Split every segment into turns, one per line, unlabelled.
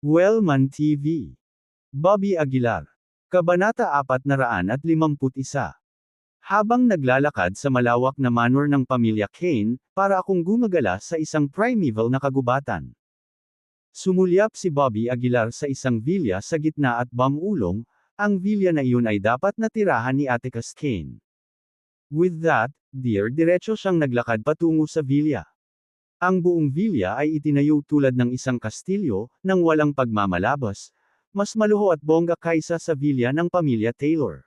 Wellman TV. Bobby Aguilar. Kabanata 451. Habang naglalakad sa malawak na manor ng pamilya Kane, para akong gumagala sa isang primeval na kagubatan. Sumulyap si Bobby Aguilar sa isang villa sa gitna at bamulong, ang villa na iyon ay dapat na tirahan ni Atticus Kane. With that, dear diretso siyang naglakad patungo sa villa. Ang buong villa ay itinayo tulad ng isang kastilyo, nang walang pagmamalabas, mas maluho at bongga kaysa sa villa ng pamilya Taylor.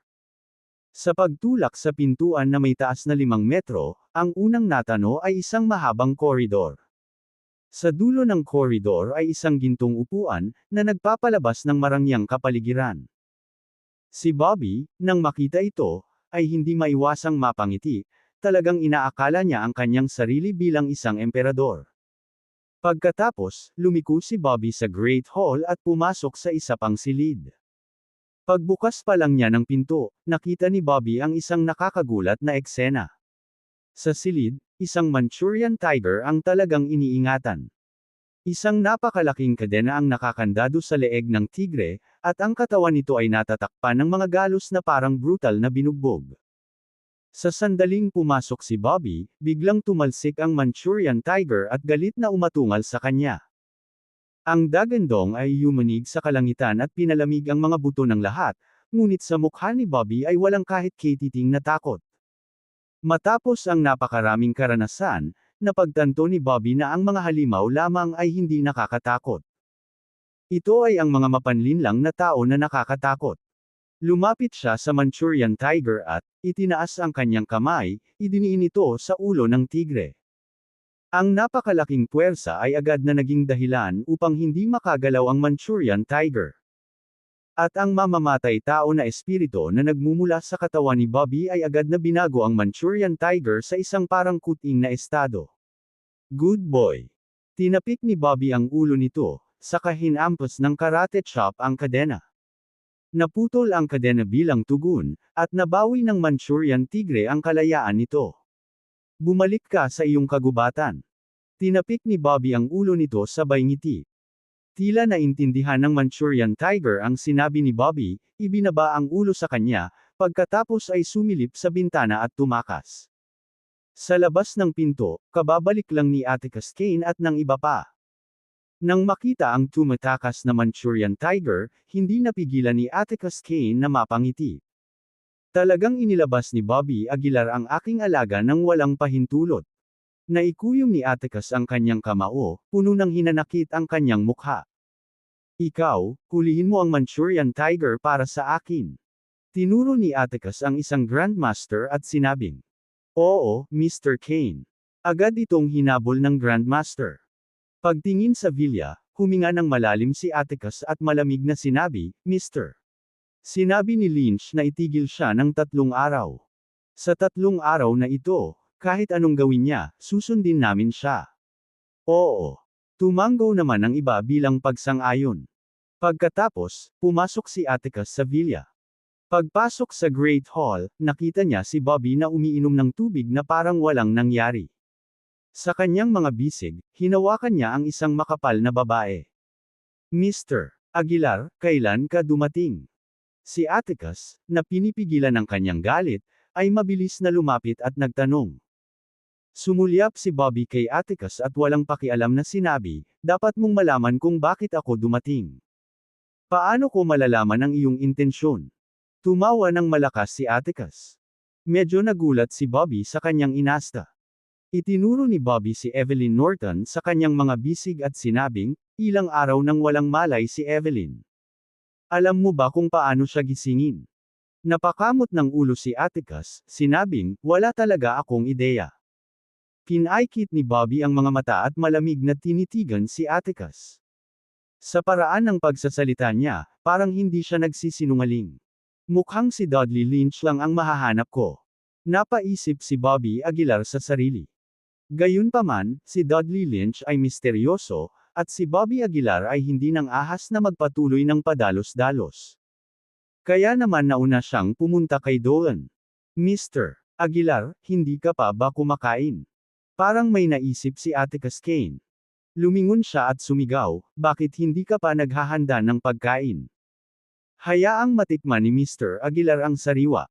Sa pagtulak sa pintuan na may taas na 5 metro, ang unang natano ay isang mahabang koridor. Sa dulo ng koridor ay isang gintong upuan, na nagpapalabas ng marangyang kapaligiran. Si Bobby, nang makita ito, ay hindi maiwasang mapangiti, talagang inaakala niya ang kanyang sarili bilang isang emperador. Pagkatapos, lumiko si Bobby sa Great Hall at pumasok sa isa pang silid. Pagbukas pa lang niya ng pinto, nakita ni Bobby ang isang nakakagulat na eksena. Sa silid, isang Manchurian tiger ang talagang iniingatan. Isang napakalaking kadena ang nakakandado sa leeg ng tigre, at ang katawan nito ay natatakpan ng mga galos na parang brutal na binugbog. Sa sandaling pumasok si Bobby, biglang tumalsik ang Manchurian tiger at galit na umatungal sa kanya. Ang dagandong ay yumanig sa kalangitan at pinalamig ang mga buto ng lahat, ngunit sa mukha ni Bobby ay walang kahit katiting na takot. Matapos ang napakaraming karanasan, napagtanto ni Bobby na ang mga halimaw lamang ay hindi nakakatakot. Ito ay ang mga mapanlinlang na tao na nakakatakot. Lumapit siya sa Manchurian tiger at, itinaas ang kanyang kamay, idiniin ito sa ulo ng tigre. Ang napakalaking puwersa ay agad na naging dahilan upang hindi makagalaw ang Manchurian tiger. At ang mamamatay tao na espiritu na nagmumula sa katawan ni Bobby ay agad na binago ang Manchurian tiger sa isang parang kuting na estado. Good boy. Tinapik ni Bobby ang ulo nito, saka hinampas ng karate chop ang kadena. Naputol ang kadena bilang tugon, at nabawi ng Manchurian tigre ang kalayaan nito. Bumalik ka sa iyong kagubatan. Tinapik ni Bobby ang ulo nito sabay ngiti. Tila naintindihan ng Manchurian tiger ang sinabi ni Bobby, ibinaba ang ulo sa kanya, pagkatapos ay sumilip sa bintana at tumakas. Sa labas ng pinto, kababalik lang ni Atticus Kane at ng iba pa. Nang makita ang tumatakas na Manchurian tiger, hindi napigilan ni Atticus Kane na mapangiti. Talagang inilabas ni Bobby Aguilar ang aking alaga nang walang pahintulot. Naikuyom ni Atticus ang kanyang kamao, puno ng hinanakit ang kanyang mukha. Ikaw, hulihin mo ang Manchurian tiger para sa akin. Tinuro ni Atticus ang isang Grandmaster at sinabing, Oo, Mr. Kane. Agad itong hinabol ng Grandmaster. Pagtingin sa villa, huminga ng malalim si Atticus at malamig na sinabi, Mr. Sinabi ni Lynch na itigil siya ng 3 araw. Sa 3 araw na ito, kahit anong gawin niya, susundin namin siya. Oo. Tumanggo naman ang iba bilang pagsang-ayon. Pagkatapos, pumasok si Atticus sa villa. Pagpasok sa Great Hall, nakita niya si Bobby na umiinom ng tubig na parang walang nangyari. Sa kanyang mga bisig, hinawakan niya ang isang makapal na babae. Mr. Aguilar, kailan ka dumating? Si Atticus, na pinipigilan ng kanyang galit, ay mabilis na lumapit at nagtanong. Sumulyap si Bobby kay Atticus at walang pakialam na sinabi, dapat mong malaman kung bakit ako dumating. Paano ko malalaman ang iyong intensyon? Tumawa ng malakas si Atticus. Medyo nagulat si Bobby sa kanyang inasta. Itinuro ni Bobby si Evelyn Norton sa kanyang mga bisig at sinabing, ilang araw nang walang malay si Evelyn. Alam mo ba kung paano siya gisingin? Napakamot ng ulo si Atticus, sinabing, wala talaga akong ideya. Pinaikit ni Bobby ang mga mata at malamig na tinitigan si Atticus. Sa paraan ng pagsasalita niya, parang hindi siya nagsisinungaling. Mukhang si Dudley Lynch lang ang mahahanap ko. Napaisip si Bobby Aguilar sa sarili. Gayunpaman, si Dudley Lynch ay misteryoso, at si Bobby Aguilar ay hindi nang ahas na magpatuloy ng padalos-dalos. Kaya naman nauna siyang pumunta kay Dolan. Mr. Aguilar, hindi ka pa ba kumakain? Parang may naisip si Atticus Kane. Lumingon siya at sumigaw, bakit hindi ka pa naghahanda ng pagkain? Hayaang matikman ni Mr. Aguilar ang sariwa.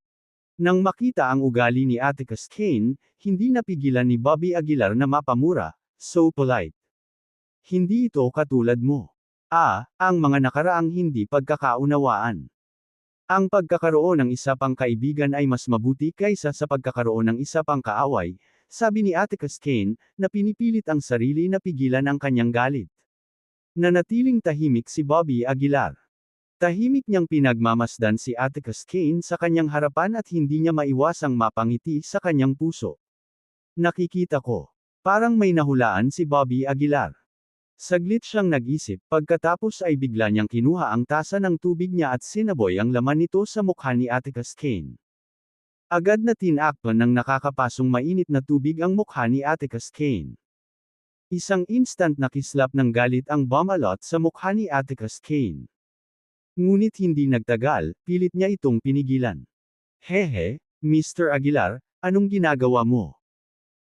Nang makita ang ugali ni Atticus Kane, hindi napigilan ni Bobby Aguilar na mapamura, so polite. Hindi ito katulad mo. Ang mga nakaraang hindi pagkakaunawaan. Ang pagkakaroon ng isa pang kaibigan ay mas mabuti kaysa sa pagkakaroon ng isa pang kaaway, sabi ni Atticus Kane, na pinipilit ang sarili na pigilan ang kanyang galit. Nanatiling tahimik si Bobby Aguilar. Tahimik niyang pinagmamasdan si Atticus Kane sa kanyang harapan at hindi niya maiwasang mapangiti sa kanyang puso. Nakikita ko. Parang may nahulaan si Bobby Aguilar. Saglit siyang nag-isip, pagkatapos ay bigla niyang kinuha ang tasa ng tubig niya at sinaboy ang laman nito sa mukha ni Atticus Kane. Agad na tinakpan ng nakakapasong mainit na tubig ang mukha ni Atticus Kane. Isang instant na kislap ng galit ang bumalot sa mukha ni Atticus Kane. Ngunit hindi nagtagal, pilit niya itong pinigilan. Hehe, Mr. Aguilar, anong ginagawa mo?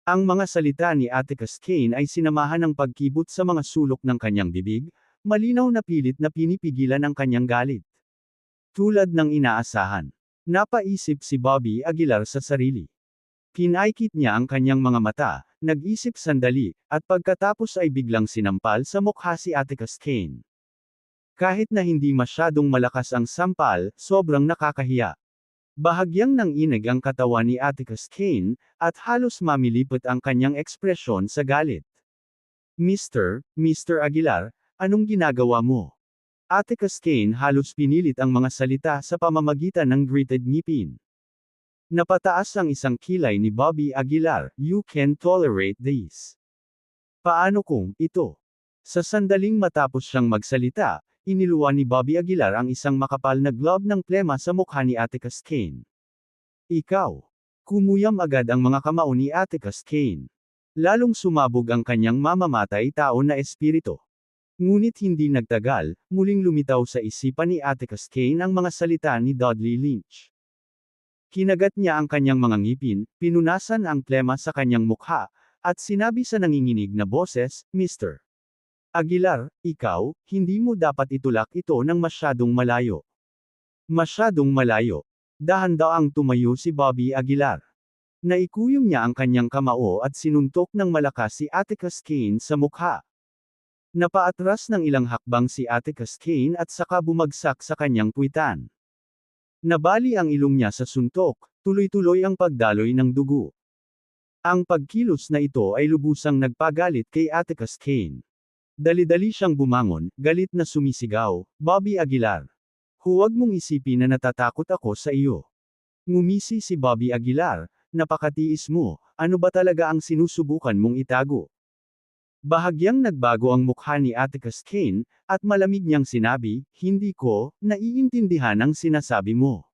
Ang mga salita ni Atticus Kane ay sinamahan ng pagkibot sa mga sulok ng kanyang bibig, malinaw na pilit na pinipigilan ang kanyang galit. Tulad ng inaasahan. Napaisip si Bobby Aguilar sa sarili. Pinaikit niya ang kanyang mga mata, nag-isip sandali, at pagkatapos ay biglang sinampal sa mukha si Atticus Kane. Kahit na hindi masyadong malakas ang sampal, sobrang nakakahiya. Bahagyang nanginig ang katawan ni Atticus Kane, at halos mamilipot ang kanyang ekspresyon sa galit. Mr. Aguilar, anong ginagawa mo? Atticus Kane halos pinilit ang mga salita sa pamamagitan ng gritted ngipin. Napataas ang isang kilay ni Bobby Aguilar, you can tolerate this. Paano kung ito? Sa sandaling matapos siyang magsalita, iniluwa ni Bobby Aguilar ang isang makapal na globe ng plema sa mukha ni Atticus Kane. Ikaw. Kumuyam agad ang mga kamao ni Atticus Kane. Lalong sumabog ang kanyang mamamatay tao na espiritu. Ngunit hindi nagtagal, muling lumitaw sa isipan ni Atticus Kane ang mga salita ni Dudley Lynch. Kinagat niya ang kanyang mga ngipin, pinunasan ang plema sa kanyang mukha, at sinabi sa nanginginig na boses, Mr. Aguilar, ikaw, hindi mo dapat itulak ito ng masyadong malayo. Masyadong malayo. Dahan-daang tumayo si Bobby Aguilar. Naikuyom niya ang kanyang kamao at sinuntok ng malakas si Atticus Kane sa mukha. Napaatras ng ilang hakbang si Atticus Kane at saka bumagsak sa kanyang puwitan. Nabali ang ilong niya sa suntok, tuloy-tuloy ang pagdaloy ng dugo. Ang pagkilos na ito ay lubusang nagpagalit kay Atticus Kane. Dali-dali siyang bumangon, galit na sumisigaw, Bobby Aguilar. Huwag mong isipin na natatakot ako sa iyo. Ngumisi si Bobby Aguilar, napakatiis mo, ano ba talaga ang sinusubukan mong itago? Bahagyang nagbago ang mukha ni Atticus Kane, at malamig niyang sinabi, hindi ko, naiintindihan ang sinasabi mo.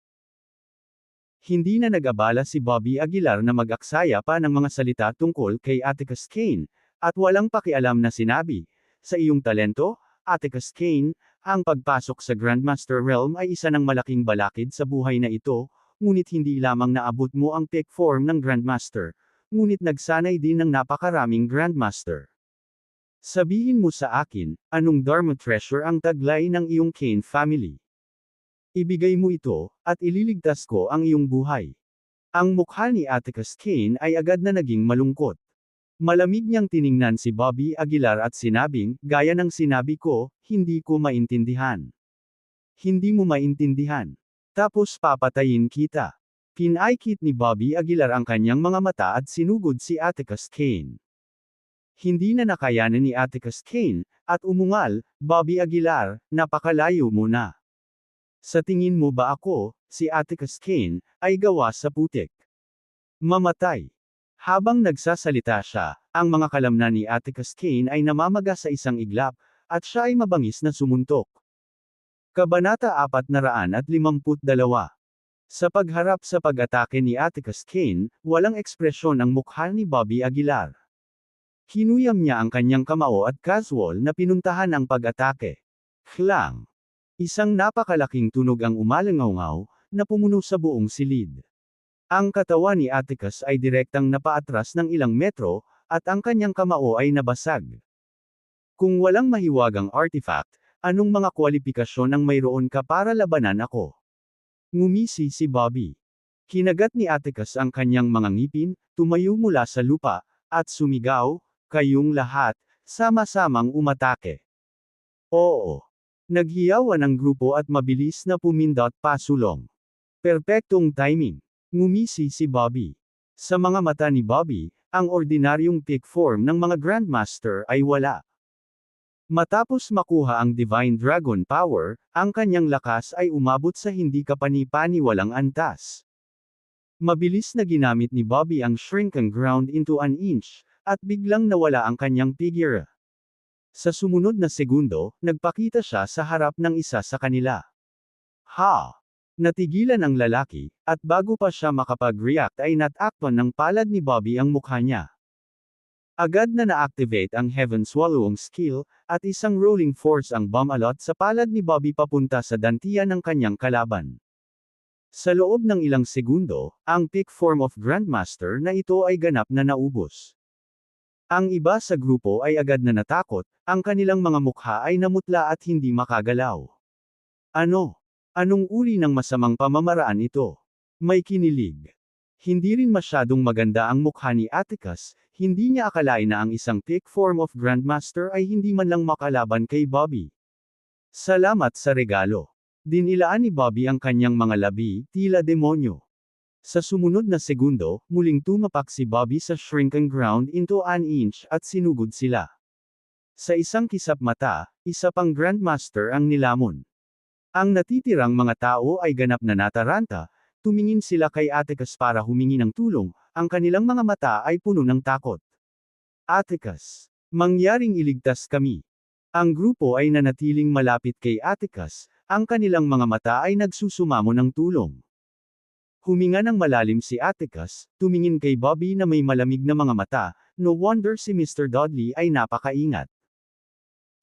Hindi na nag-abala si Bobby Aguilar na mag-aksaya pa ng mga salita tungkol kay Atticus Kane, at walang pakialam na sinabi, sa iyong talento, Atticus Kane, ang pagpasok sa Grandmaster Realm ay isa ng malaking balakid sa buhay na ito, ngunit hindi lamang naabot mo ang peak form ng Grandmaster, ngunit nagsanay din ng napakaraming Grandmaster. Sabihin mo sa akin, anong Dharma treasure ang taglay ng iyong Kane family? Ibigay mo ito, at ililigtas ko ang iyong buhay. Ang mukha ni Atticus Kane ay agad na naging malungkot. Malamig niyang tiningnan si Bobby Aguilar at sinabing, gaya ng sinabi ko, hindi ko maintindihan. Hindi mo maintindihan. Tapos papatayin kita. Pinaikit ni Bobby Aguilar ang kanyang mga mata at sinugod si Atticus Kane. Hindi na nakayanan ni Atticus Kane, at umungal, Bobby Aguilar, napakalayo mo na. Sa tingin mo ba ako, si Atticus Kane, ay gawa sa putik? Mamatay. Habang nagsasalita siya, ang mga kalamnan ni Atticus Kane ay namamaga sa isang iglap, at siya ay mabangis na sumuntok. Kabanata 452. Sa pagharap sa pag-atake ni Atticus Kane, walang ekspresyon ang mukha ni Bobby Aguilar. Hinuyam niya ang kanyang kamao at casual na pinuntahan ang pag-atake. Klang! Isang napakalaking tunog ang umalangaw-ngaw, na pumuno sa buong silid. Ang katawan ni Atticus ay direktang napaatras ng ilang metro, at ang kanyang kamao ay nabasag. Kung walang mahiwagang artifact, anong mga kwalifikasyon ang mayroon ka para labanan ako? Ngumisi si Bobby. Kinagat ni Atticus ang kanyang mga ngipin, tumayo mula sa lupa, at sumigaw, "Kayong lahat, sama-samang umatake." Oo. Naghiyawan ang grupo at mabilis na pumindot pasulong. Perpektong timing. Ngumisi si Bobby. Sa mga mata ni Bobby, ang ordinaryong peak form ng mga Grandmaster ay wala. Matapos makuha ang Divine Dragon Power, ang kanyang lakas ay umabot sa hindi kapani-paniwalang antas. Mabilis na ginamit ni Bobby ang Shrunken Ground into an inch, at biglang nawala ang kanyang figure. Sa sumunod na segundo, nagpakita siya sa harap ng isa sa kanila. Ha! Natigilan ang lalaki, at bago pa siya makapag-react ay natakpan ng palad ni Bobby ang mukha niya. Agad na na-activate ang Heaven Swallowing skill, at isang rolling force ang bumalot sa palad ni Bobby papunta sa dantian ng kanyang kalaban. Sa loob ng ilang segundo, ang peak form of Grandmaster na ito ay ganap na naubos. Ang iba sa grupo ay agad na natakot, ang kanilang mga mukha ay namutla at hindi makagalaw. Ano? Anong uri ng masamang pamamaraan ito? May kinilig. Hindi rin masyadong maganda ang mukha ni Atticus, hindi niya akalain na ang isang peak form of Grandmaster ay hindi man lang makalaban kay Bobby. Salamat sa regalo. Dinilaan ni Bobby ang kanyang mga labi, tila demonyo. Sa sumunod na segundo, muling tumapak si Bobby sa Shrunken Ground into an inch at sinugod sila. Sa isang kisap mata, isa pang Grandmaster ang nilamon. Ang natitirang mga tao ay ganap na nataranta, tumingin sila kay Atticus para humingi ng tulong, ang kanilang mga mata ay puno ng takot. Atticus, mangyaring iligtas kami. Ang grupo ay nanatiling malapit kay Atticus, ang kanilang mga mata ay nagsusumamo ng tulong. Huminga ng malalim si Atticus, tumingin kay Bobby na may malamig na mga mata, no wonder si Mr. Dudley ay napakaingat.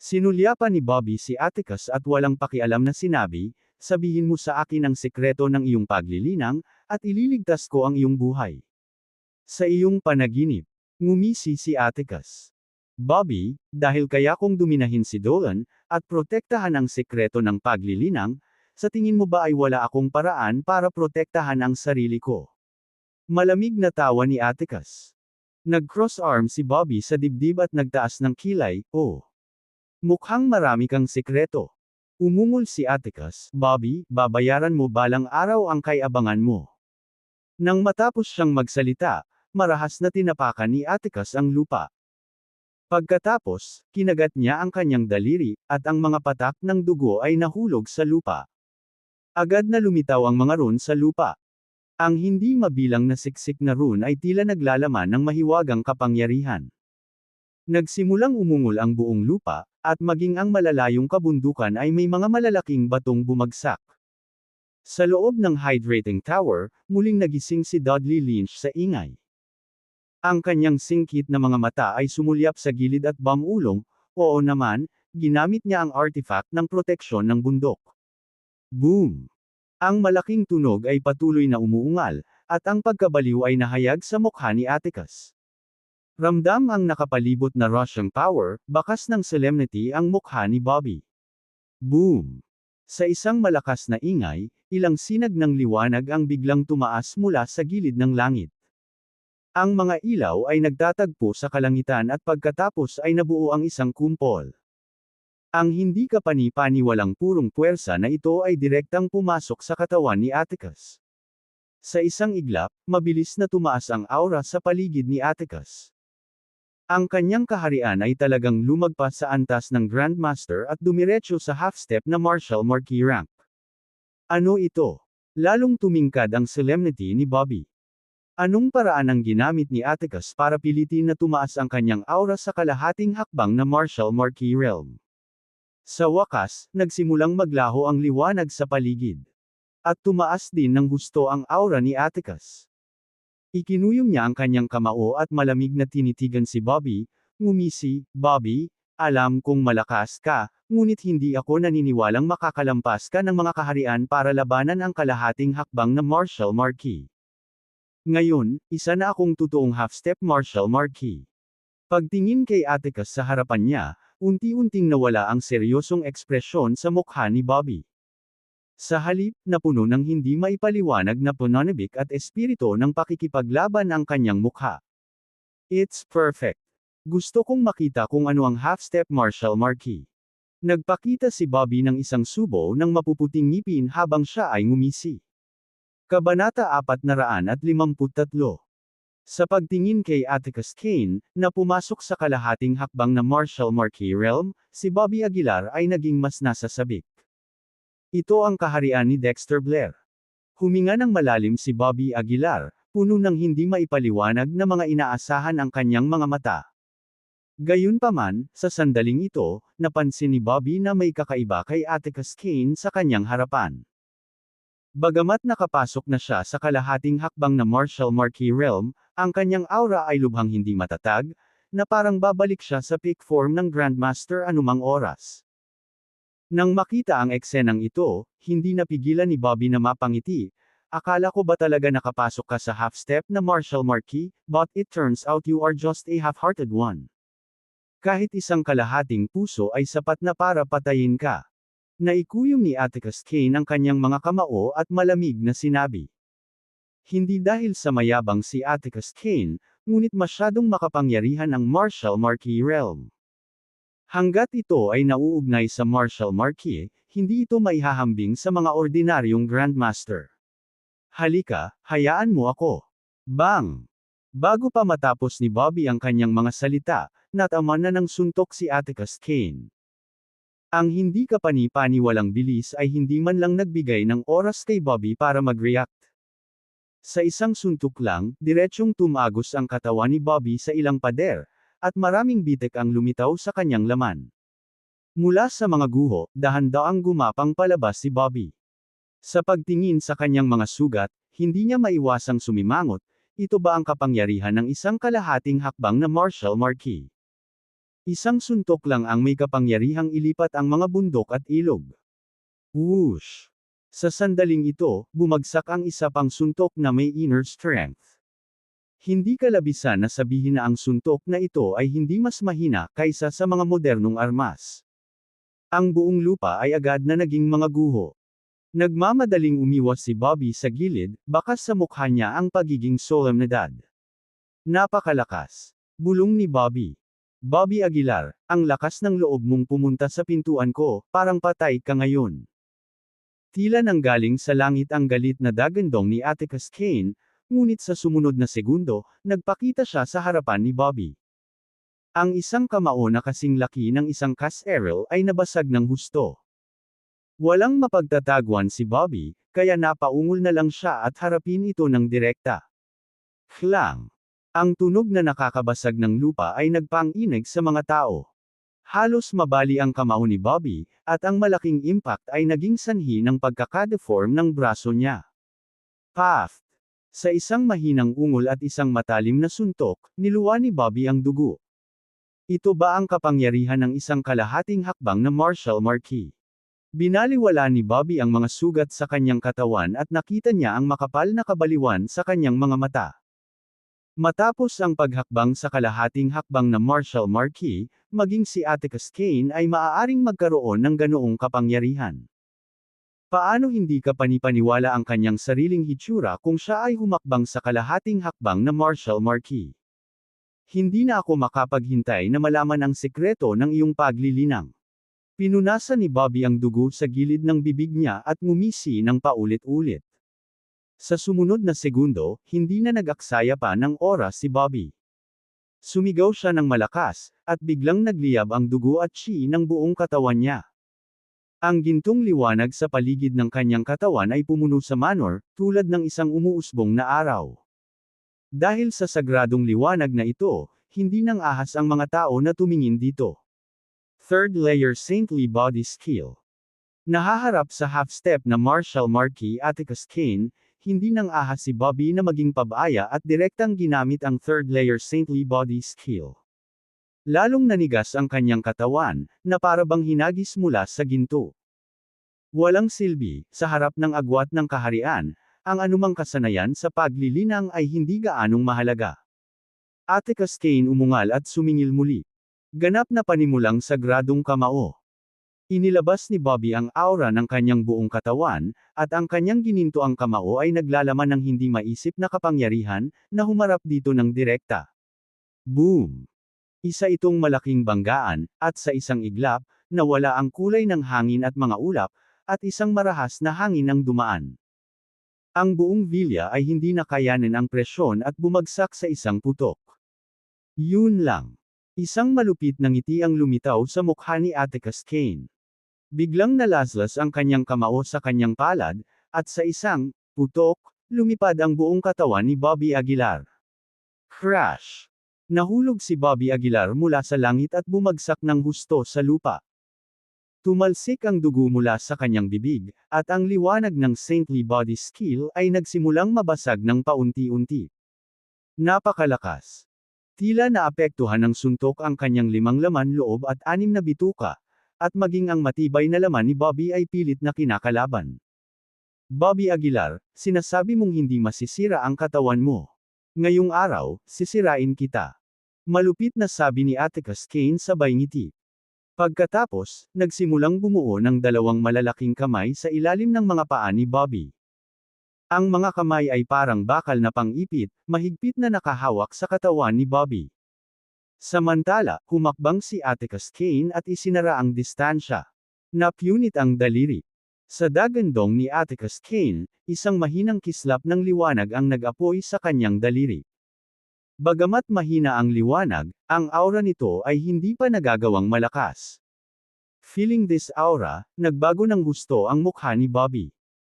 Sinulyapan ni Bobby si Atticus at walang pakialam na sinabi, "Sabihin mo sa akin ang sekreto ng iyong paglilinang, at ililigtas ko ang iyong buhay." Sa iyong panaginip, ngumisi si Atticus. Bobby, dahil kaya kong duminahin si Dolan, at protektahan ang sekreto ng paglilinang, sa tingin mo ba ay wala akong paraan para protektahan ang sarili ko? Malamig na tawa ni Atticus. Nag-cross arm si Bobby sa dibdib at nagtaas ng kilay, "Oh. Mukhang marami kang sekreto." Umungol si Atticus, "Bobby, babayaran mo balang araw ang kay-abangan mo." Nang matapos siyang magsalita, marahas na tinapakan ni Atticus ang lupa. Pagkatapos, kinagat niya ang kanyang daliri, at ang mga patak ng dugo ay nahulog sa lupa. Agad na lumitaw ang mga rune sa lupa. Ang hindi mabilang na siksik na rune ay tila naglalaman ng mahiwagang kapangyarihan. Nagsimulang umungol ang buong lupa, at maging ang malalayong kabundukan ay may mga malalaking batong bumagsak. Sa loob ng hydrating tower, muling nagising si Dudley Lynch sa ingay. Ang kanyang singkit na mga mata ay sumulyap sa gilid at bamulong, oo naman, ginamit niya ang artifact ng proteksyon ng bundok. Boom! Ang malaking tunog ay patuloy na umuungal, at ang pagkabaliw ay nahayag sa mukha ni Atticus. Ramdam ang nakapalibot na rushing power, bakas ng solemnity ang mukha ni Bobby. Boom! Sa isang malakas na ingay, ilang sinag ng liwanag ang biglang tumaas mula sa gilid ng langit. Ang mga ilaw ay nagtatagpo sa kalangitan at pagkatapos ay nabuo ang isang kumpol. Ang hindi kapani-paniwalang purong puwersa na ito ay direktang pumasok sa katawan ni Atticus. Sa isang iglap, mabilis na tumaas ang aura sa paligid ni Atticus. Ang kanyang kaharian ay talagang lumagpas sa antas ng Grandmaster at dumiretso sa half-step na Martial Marquis rank. Ano ito? Lalong tumingkad ang solemnity ni Bobby. Anong paraan ang ginamit ni Atticus para pilitin na tumaas ang kanyang aura sa kalahating hakbang na Martial Marquis realm? Sa wakas, nagsimulang maglaho ang liwanag sa paligid. At tumaas din ng husto ang aura ni Atticus. Ikinuyom niya ang kanyang kamao at malamig na tinitigan si Bobby, ngumisi, "Bobby, alam kong malakas ka, ngunit hindi ako naniniwalang makakalampas ka ng mga kaharian para labanan ang kalahating hakbang na Martial Marquis. Ngayon, isa na akong totoong half-step Martial Marquis." Pagtingin kay Atticus sa harapan niya, Unti-unting nawala ang seryosong ekspresyon sa mukha ni Bobby. Sa halip, napuno ng hindi maipaliwanag na pananabik at espiritu ng pakikipaglaban ang kanyang mukha. It's perfect. Gusto kong makita kung ano ang half-step martial marquee. Nagpakita si Bobby ng isang subo ng mapuputing ngipin habang siya ay ngumisi. Kabanata 453. Sa pagtingin kay Atticus Cain, na pumasok sa kalahating hakbang na martial marquee realm, si Bobby Aguilar ay naging mas nasasabik. Ito ang kaharian ni Dexter Blair. Huminga ng malalim si Bobby Aguilar, puno ng hindi maipaliwanag na mga inaasahan ang kanyang mga mata. Gayunpaman, sa sandaling ito, napansin ni Bobby na may kakaiba kay Atticus Cain sa kanyang harapan. Bagamat nakapasok na siya sa kalahating hakbang na martial marquee realm, ang kanyang aura ay lubhang hindi matatag, na parang babalik siya sa peak form ng Grandmaster anumang oras. Nang makita ang eksenang ito, hindi napigilan ni Bobby na mapangiti. Akala ko ba talaga nakapasok ka sa half-step na martial marquee, but it turns out you are just a half-hearted one. Kahit isang kalahating puso ay sapat na para patayin ka. Naikuyom ni Atticus Cain ang kanyang mga kamao at malamig na sinabi. Hindi dahil sa mayabang si Atticus Cain, ngunit masyadong makapangyarihan ang martial marquee realm. Hanggat ito ay nauugnay sa martial marquee, hindi ito maihahambing sa mga ordinaryong grandmaster. Halika, hayaan mo ako. Bang! Bago pa matapos ni Bobby ang kanyang mga salita, natama na ng suntok si Atticus Cain. Ang hindi kapani-paniwalang bilis ay hindi man lang nagbigay ng oras kay Bobby para mag-react. Sa isang suntok lang, diretsyong tumagos ang katawan ni Bobby sa ilang pader, at maraming bitek ang lumitaw sa kanyang laman. Mula sa mga guho, dahan-daang gumapang palabas si Bobby. Sa pagtingin sa kanyang mga sugat, hindi niya maiwasang sumimangot. Ito ba ang kapangyarihan ng isang kalahating hakbang na martial marquee? Isang suntok lang ang may kapangyarihang ilipat ang mga bundok at ilog. Whoosh! Sa sandaling ito, bumagsak ang isa pang suntok na may inner strength. Hindi kalabisan na sabihin na ang suntok na ito ay hindi mas mahina kaysa sa mga modernong armas. Ang buong lupa ay agad na naging mga guho. Nagmamadaling umiwas si Bobby sa gilid, bakas sa mukha niya ang pagiging solemnidad. Napakalakas. Bulong ni Bobby. Bobby Aguilar, ang lakas ng loob mong pumunta sa pintuan ko, parang patay ka ngayon. Tila nanggaling sa langit ang galit na dagandong ni Atticus Cain, ngunit sa sumunod na segundo, nagpakita siya sa harapan ni Bobby. Ang isang kamao na kasing laki ng isang cast arrow ay nabasag ng husto. Walang mapagtatagwan si Bobby, kaya napaungol na lang siya at harapin ito ng direkta. Klang! Ang tunog na nakakabasag ng lupa ay nagpang-inig sa mga tao. Halos mabali ang kamao ni Bobby, at ang malaking impact ay naging sanhi ng pagkakadeform ng braso niya. Paft! Sa isang mahinang ungol at isang matalim na suntok, niluwa ni Bobby ang dugo. Ito ba ang kapangyarihan ng isang kalahating hakbang na martial marquee? Binaliwala ni Bobby ang mga sugat sa kanyang katawan at nakita niya ang makapal na kabaliwan sa kanyang mga mata. Matapos ang paghakbang sa kalahating hakbang na martial marquee, maging si Atticus Cain ay maaaring magkaroon ng ganoong kapangyarihan. Paano hindi ka panipaniwala ang kanyang sariling hitsura kung siya ay humakbang sa kalahating hakbang na martial marquee? Hindi na ako makapaghintay na malaman ang sekreto ng iyong paglilinang. Pinunasan ni Bobby ang dugo sa gilid ng bibig niya at ngumisi ng paulit-ulit. Sa sumunod na segundo, hindi na nag-aksaya pa ng oras si Bobby. Sumigaw siya ng malakas, at biglang nagliyab ang dugo at chi ng buong katawan niya. Ang gintong liwanag sa paligid ng kanyang katawan ay pumuno sa manor, tulad ng isang umuusbong na araw. Dahil sa sagradong liwanag na ito, hindi nang ahas ang mga tao na tumingin dito. Third layer saintly body skill. Nahaharap sa half-step na martial marquee Atticus Cain, hindi nang ahas si Bobby na maging pabaya at direktang ginamit ang third layer saintly body skill. Lalong nanigas ang kanyang katawan, na parabang hinagis mula sa ginto. Walang silbi, sa harap ng agwat ng kaharian, ang anumang kasanayan sa paglilinang ay hindi gaanong mahalaga. Atticus Cain umungal at sumingil muli. Ganap na panimulang sagradong kamao. Inilabas ni Bobby ang aura ng kanyang buong katawan, at ang kanyang ginintoang kamao ay naglalaman ng hindi maisip na kapangyarihan, na humarap dito ng direkta. Boom! Isa itong malaking banggaan, at sa isang iglap, nawala ang kulay ng hangin at mga ulap, at isang marahas na hangin ang dumaan. Ang buong villa ay hindi nakayanin ang presyon at bumagsak sa isang putok. Yun lang. Isang malupit na ngiti ang lumitaw sa mukha ni Atticus Kane. Biglang nalaslas ang kanyang kamao sa kanyang palad, at sa isang putok, lumipad ang buong katawan ni Bobby Aguilar. Crash! Nahulog si Bobby Aguilar mula sa langit at bumagsak ng husto sa lupa. Tumalsik ang dugo mula sa kanyang bibig, at ang liwanag ng saintly body skill ay nagsimulang mabasag ng paunti-unti. Napakalakas. Tila naapektuhan ng suntok ang kanyang 5 laman loob at 6 na bituka, at maging ang matibay na laman ni Bobby ay pilit na kinakalaban. Bobby Aguilar, sinasabi mong hindi masisira ang katawan mo. Ngayong araw, sisirain kita. Malupit na sabi ni Atticus Kane sabay ngiti. Pagkatapos, nagsimulang bumuo ng 2 malalaking kamay sa ilalim ng mga paa ni Bobby. Ang mga kamay ay parang bakal na pang-ipit, mahigpit na nakahawak sa katawan ni Bobby. Samantala, humakbang si Atticus Kane at isinara ang distansya. Napunit ang daliri. Sa dagandong ni Atticus Kane, isang mahinang kislap ng liwanag ang nag-apoy sa kanyang daliri. Bagamat mahina ang liwanag, ang aura nito ay hindi pa nagagawang malakas. Feeling this aura, nagbago ng gusto ang mukha ni Bobby.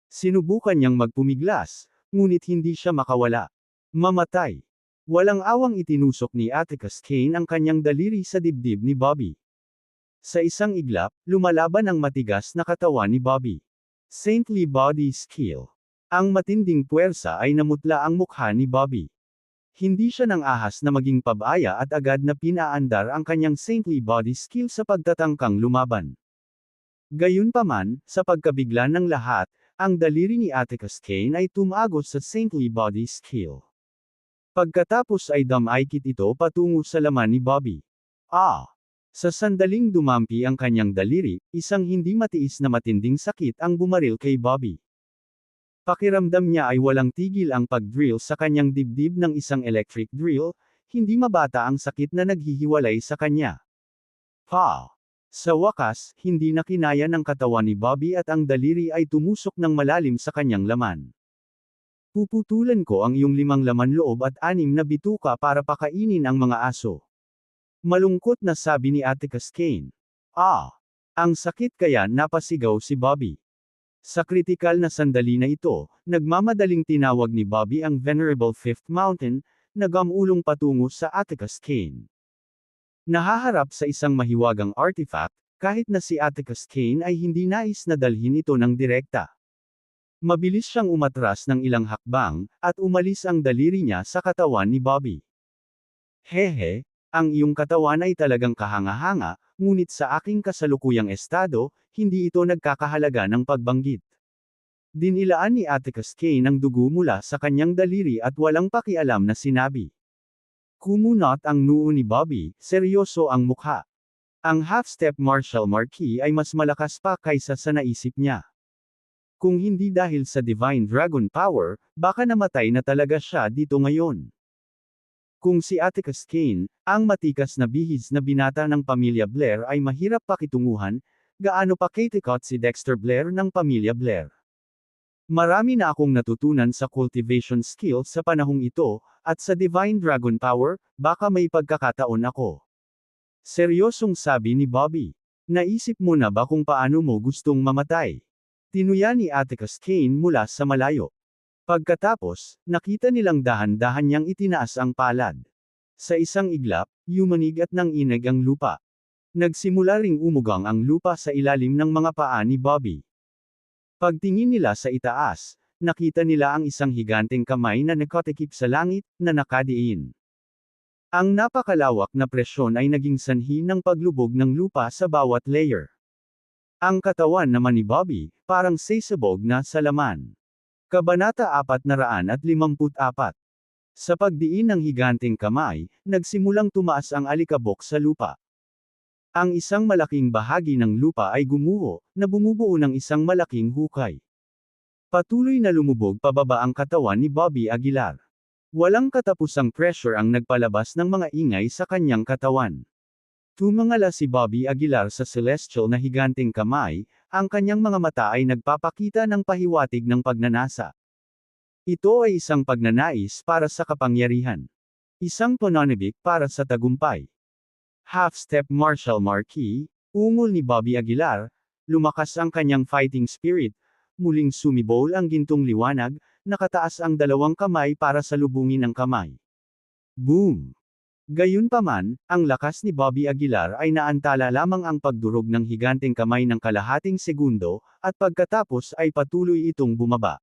Sinubukan niyang magpumiglas, ngunit hindi siya makawala. Mamatay. Walang awang itinusok ni Atticus Kane ang kanyang daliri sa dibdib ni Bobby. Sa isang iglap, lumalaban ang matigas na katawan ni Bobby. Saintly body skill. Ang matinding puwersa ay namutla ang mukha ni Bobby. Hindi siya nang ahas na maging pabaya at agad na pinaandar ang kanyang saintly body skill sa pagtatangkang lumaban. Gayunpaman, sa pagkabigla ng lahat, ang daliri ni Atticus Kane ay tumagos sa saintly body skill. Pagkatapos ay damaykit ito patungo sa laman ni Bobby. Sa sandaling dumampi ang kanyang daliri, isang hindi matiis na matinding sakit ang bumaril kay Bobby. Pakiramdam niya ay walang tigil ang pag-drill sa kanyang dibdib ng isang electric drill, hindi mabata ang sakit na naghihiwalay sa kanya. Sa wakas, hindi na kinaya ng katawan ni Bobby at ang daliri ay tumusok ng malalim sa kanyang laman. Puputulan ko ang iyong 5 laman loob at 6 na bituka para pakainin ang mga aso. Malungkot na sabi ni Atticus Kane. Ang sakit kaya napasigaw si Bobby. Sa kritikal na sandali na ito, nagmamadaling tinawag ni Bobby ang Venerable Fifth Mountain, na gamulong patungo sa Atticus Kane. Nahaharap sa isang mahiwagang artifact, kahit na si Atticus Kane ay hindi nais na dalhin ito ng direkta. Mabilis siyang umatras ng ilang hakbang, at umalis ang daliri niya sa katawan ni Bobby. Hehe, ang iyong katawan ay talagang kahanga-hanga, ngunit sa aking kasalukuyang estado, hindi ito nagkakahalaga ng pagbanggit. Dinilaan ni Atticus Kane ang dugo mula sa kanyang daliri at walang pakialam na sinabi. Kumunot ang noo ni Bobby, seryoso ang mukha. Ang half-step martial marquee ay mas malakas pa kaysa sa naisip niya. Kung hindi dahil sa Divine Dragon Power, baka namatay na talaga siya dito ngayon. Kung si Atticus Kane, ang matikas na bihis na binata ng pamilya Blair ay mahirap pakitunguhan, gaano pa kitikot si Dexter Blair ng pamilya Blair. Marami na akong natutunan sa cultivation skill sa panahong ito, at sa Divine Dragon Power, baka may pagkakataon ako. Seryosong sabi ni Bobby. Naisip mo na ba kung paano mo gustong mamatay? Tinuya ni Atticus Kane mula sa malayo. Pagkatapos, nakita nilang dahan-dahan niyang itinaas ang palad. Sa isang iglap, yumanig at nanginig ang lupa. Nagsimula ring umugang ang lupa sa ilalim ng mga paa ni Bobby. Pagtingin nila sa itaas, nakita nila ang isang higanteng kamay na nakatikip sa langit, na nakadiin. Ang napakalawak na presyon ay naging sanhi ng paglubog ng lupa sa bawat layer. Ang katawan naman ni Bobby, parang sesabog na sa laman. Kabanata 454. Sa pagdiin ng higanteng kamay, nagsimulang tumaas ang alikabok sa lupa. Ang isang malaking bahagi ng lupa ay gumuho, na bumubuo ng isang malaking hukay. Patuloy na lumubog pababa ang katawan ni Bobby Aguilar. Walang katapusang pressure ang nagpalabas ng mga ingay sa kanyang katawan. Tumangala si Bobby Aguilar sa celestial na higanteng kamay, ang kanyang mga mata ay nagpapakita ng pahiwatig ng pagnanasa. Ito ay isang pagnanais para sa kapangyarihan. Isang pananabik para sa tagumpay. Half-step martial marquee, ungol ni Bobby Aguilar, lumakas ang kanyang fighting spirit, muling sumibol ang gintong liwanag, nakataas ang dalawang kamay para salubungin ang kamay. Boom! Gayunpaman, ang lakas ni Bobby Aguilar ay naantala lamang ang pagdurog ng higanteng kamay ng kalahating segundo, at pagkatapos ay patuloy itong bumaba.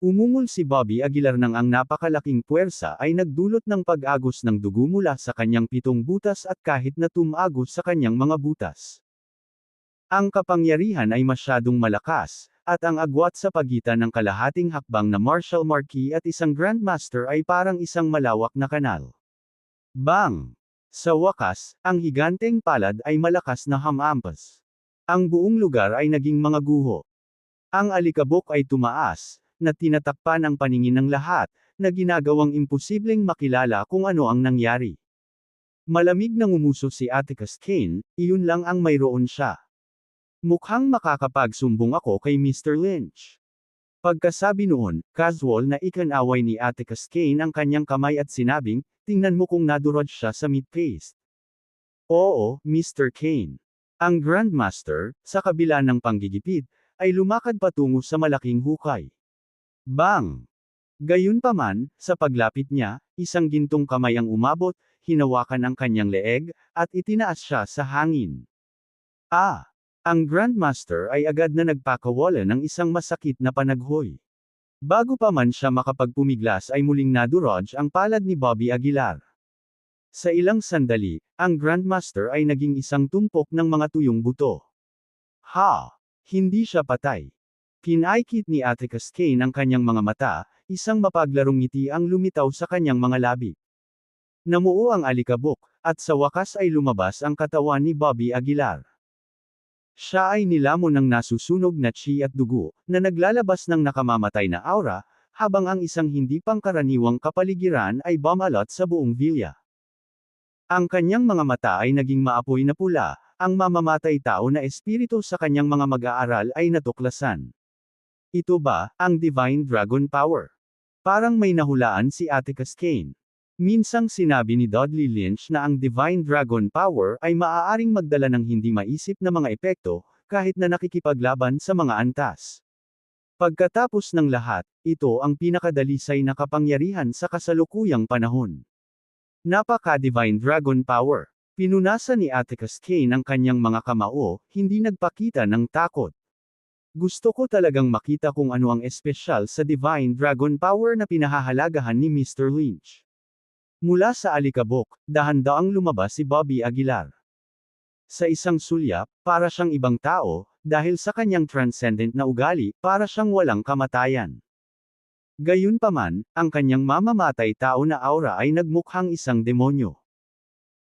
Umungol si Bobby Aguilar nang ang napakalaking puwersa ay nagdulot ng pag-agos ng dugo mula sa kanyang 7 butas at kahit na tumagos sa kanyang mga butas. Ang kapangyarihan ay masyadong malakas, at ang agwat sa pagitan ng kalahating hakbang na martial marquee at isang grandmaster ay parang isang malawak na kanal. Bang! Sa wakas, ang higanteng palad ay malakas na hamampas. Ang buong lugar ay naging mga guho. Ang alikabok ay tumaas, na tinatakpan ang paningin ng lahat, na ginagawang imposibleng makilala kung ano ang nangyari. Malamig na ngumuso si Atticus Kane, iyon lang ang mayroon siya. Mukhang makakapagsumbong ako kay Mr. Lynch. Pagkasabi noon, casual na ikanaway ni Atticus Kane ang kanyang kamay at sinabing, tingnan mo kung nadurog siya sa meat paste. Oo, Mr. Kane. Ang Grandmaster, sa kabila ng panggigipit, ay lumakad patungo sa malaking hukay. Bang! Gayunpaman, sa paglapit niya, isang gintong kamay ang umabot, hinawakan ang kanyang leeg, at itinaas siya sa hangin. Ang Grandmaster ay agad na nagpakawala ng isang masakit na panaghoy. Bago pa man siya makapagpumiglas ay muling nadurog ang palad ni Bobby Aguilar. Sa ilang sandali, ang Grandmaster ay naging isang tumpok ng mga tuyong buto. Hindi siya patay. Pinaikit ni Atticus Kane ang kanyang mga mata, isang mapaglarong ngiti ang lumitaw sa kanyang mga labi. Namuo ang alikabok, at sa wakas ay lumabas ang katawan ni Bobby Aguilar. Siya ay nilamon ng nasusunog na chi at dugo, na naglalabas ng nakamamatay na aura, habang ang isang hindi pangkaraniwang kapaligiran ay bumalot sa buong villa. Ang kanyang mga mata ay naging maapoy na pula, ang mamamatay tao na espiritu sa kanyang mga mag-aaral ay natuklasan. Ito ba, ang Divine Dragon Power? Parang may nahulaan si Atticus Kane. Minsang sinabi ni Dudley Lynch na ang Divine Dragon Power ay maaaring magdala ng hindi maisip na mga epekto, kahit na nakikipaglaban sa mga antas. Pagkatapos ng lahat, ito ang pinakadalisay na kapangyarihan sa kasalukuyang panahon. Napaka-Divine Dragon Power. Pinunasan ni Atticus Kane ang kanyang mga kamao, hindi nagpakita ng takot. Gusto ko talagang makita kung ano ang espesyal sa Divine Dragon Power na pinahahalagahan ni Mr. Lynch. Mula sa alikabok, dahan-daang lumabas si Bobby Aguilar. Sa isang sulyap, para siyang ibang tao, dahil sa kanyang transcendent na ugali, para siyang walang kamatayan. Gayunpaman, ang kanyang mamamatay tao na aura ay nagmukhang isang demonyo.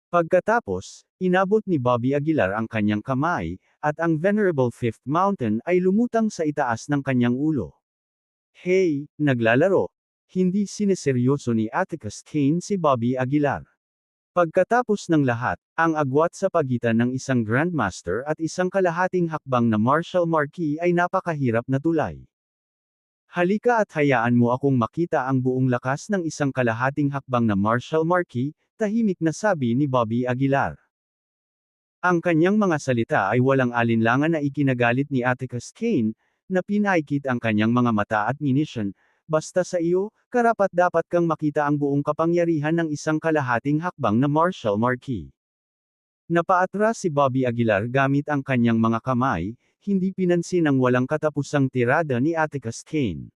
Pagkatapos, inabot ni Bobby Aguilar ang kanyang kamay, at ang Venerable Fifth Mountain ay lumutang sa itaas ng kanyang ulo. Hey, naglalaro! Hindi sineseryoso ni Atticus Kane si Bobby Aguilar. Pagkatapos ng lahat, ang agwat sa pagitan ng isang Grandmaster at isang kalahating hakbang na martial marquee ay napakahirap na tulay. Halika at hayaan mo akong makita ang buong lakas ng isang kalahating hakbang na martial marquee, tahimik na sabi ni Bobby Aguilar. Ang kanyang mga salita ay walang alinlangan na ikinagalit ni Atticus Kane, na pinaikit ang kanyang mga mata at munition, basta sa iyo, karapat-dapat kang makita ang buong kapangyarihan ng isang kalahating hakbang na martial marquee. Napaatras si Bobby Aguilar gamit ang kanyang mga kamay, hindi pinansin ang walang katapusang tirada ni Atticus Kane.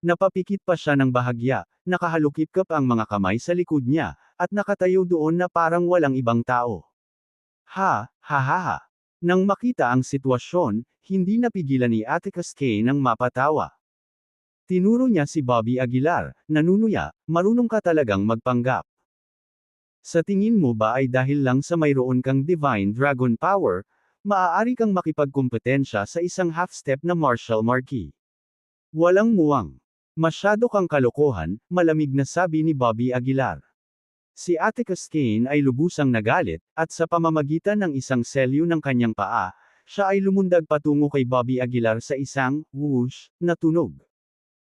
Napapikit pa siya ng bahagya, nakahalukip-kap ang mga kamay sa likod niya, at nakatayo doon na parang walang ibang tao. Nang makita ang sitwasyon, hindi napigilan ni Atticus Kane ang mapatawa. Tinuro niya si Bobby Aguilar, nanunuya, marunong ka talagang magpanggap. Sa tingin mo ba ay dahil lang sa mayroon kang Divine Dragon Power, maaari kang makipagkumpetensya sa isang half-step na martial marquee? Walang muwang. Masyado kang kalokohan, malamig na sabi ni Bobby Aguilar. Si Atticus Kane ay lubusang nagalit, at sa pamamagitan ng isang selyo ng kanyang paa, siya ay lumundag patungo kay Bobby Aguilar sa isang, whoosh, na tunog.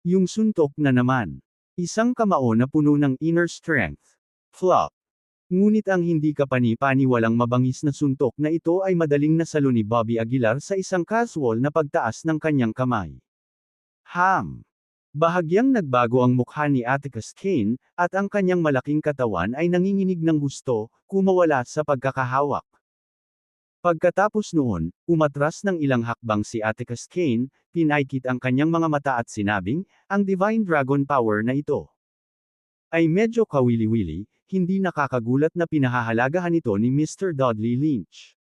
Yung suntok na naman. Isang kamao na puno ng inner strength. Flop. Ngunit ang hindi kapani-paniwalang mabangis na suntok na ito ay madaling nasalo ni Bobby Aguilar sa isang casual na pagtaas ng kanyang kamay. Bahagyang nagbago ang mukha ni Atticus Kane, at ang kanyang malaking katawan ay nanginginig ng gusto, kumawala sa pagkakahawak. Pagkatapos noon, umatras ng ilang hakbang si Atticus Kane, pinaikit ang kanyang mga mata at sinabing, ang Divine Dragon Power na ito ay medyo kawili-wili, hindi nakakagulat na pinahahalagahan ito ni Mr. Dudley Lynch.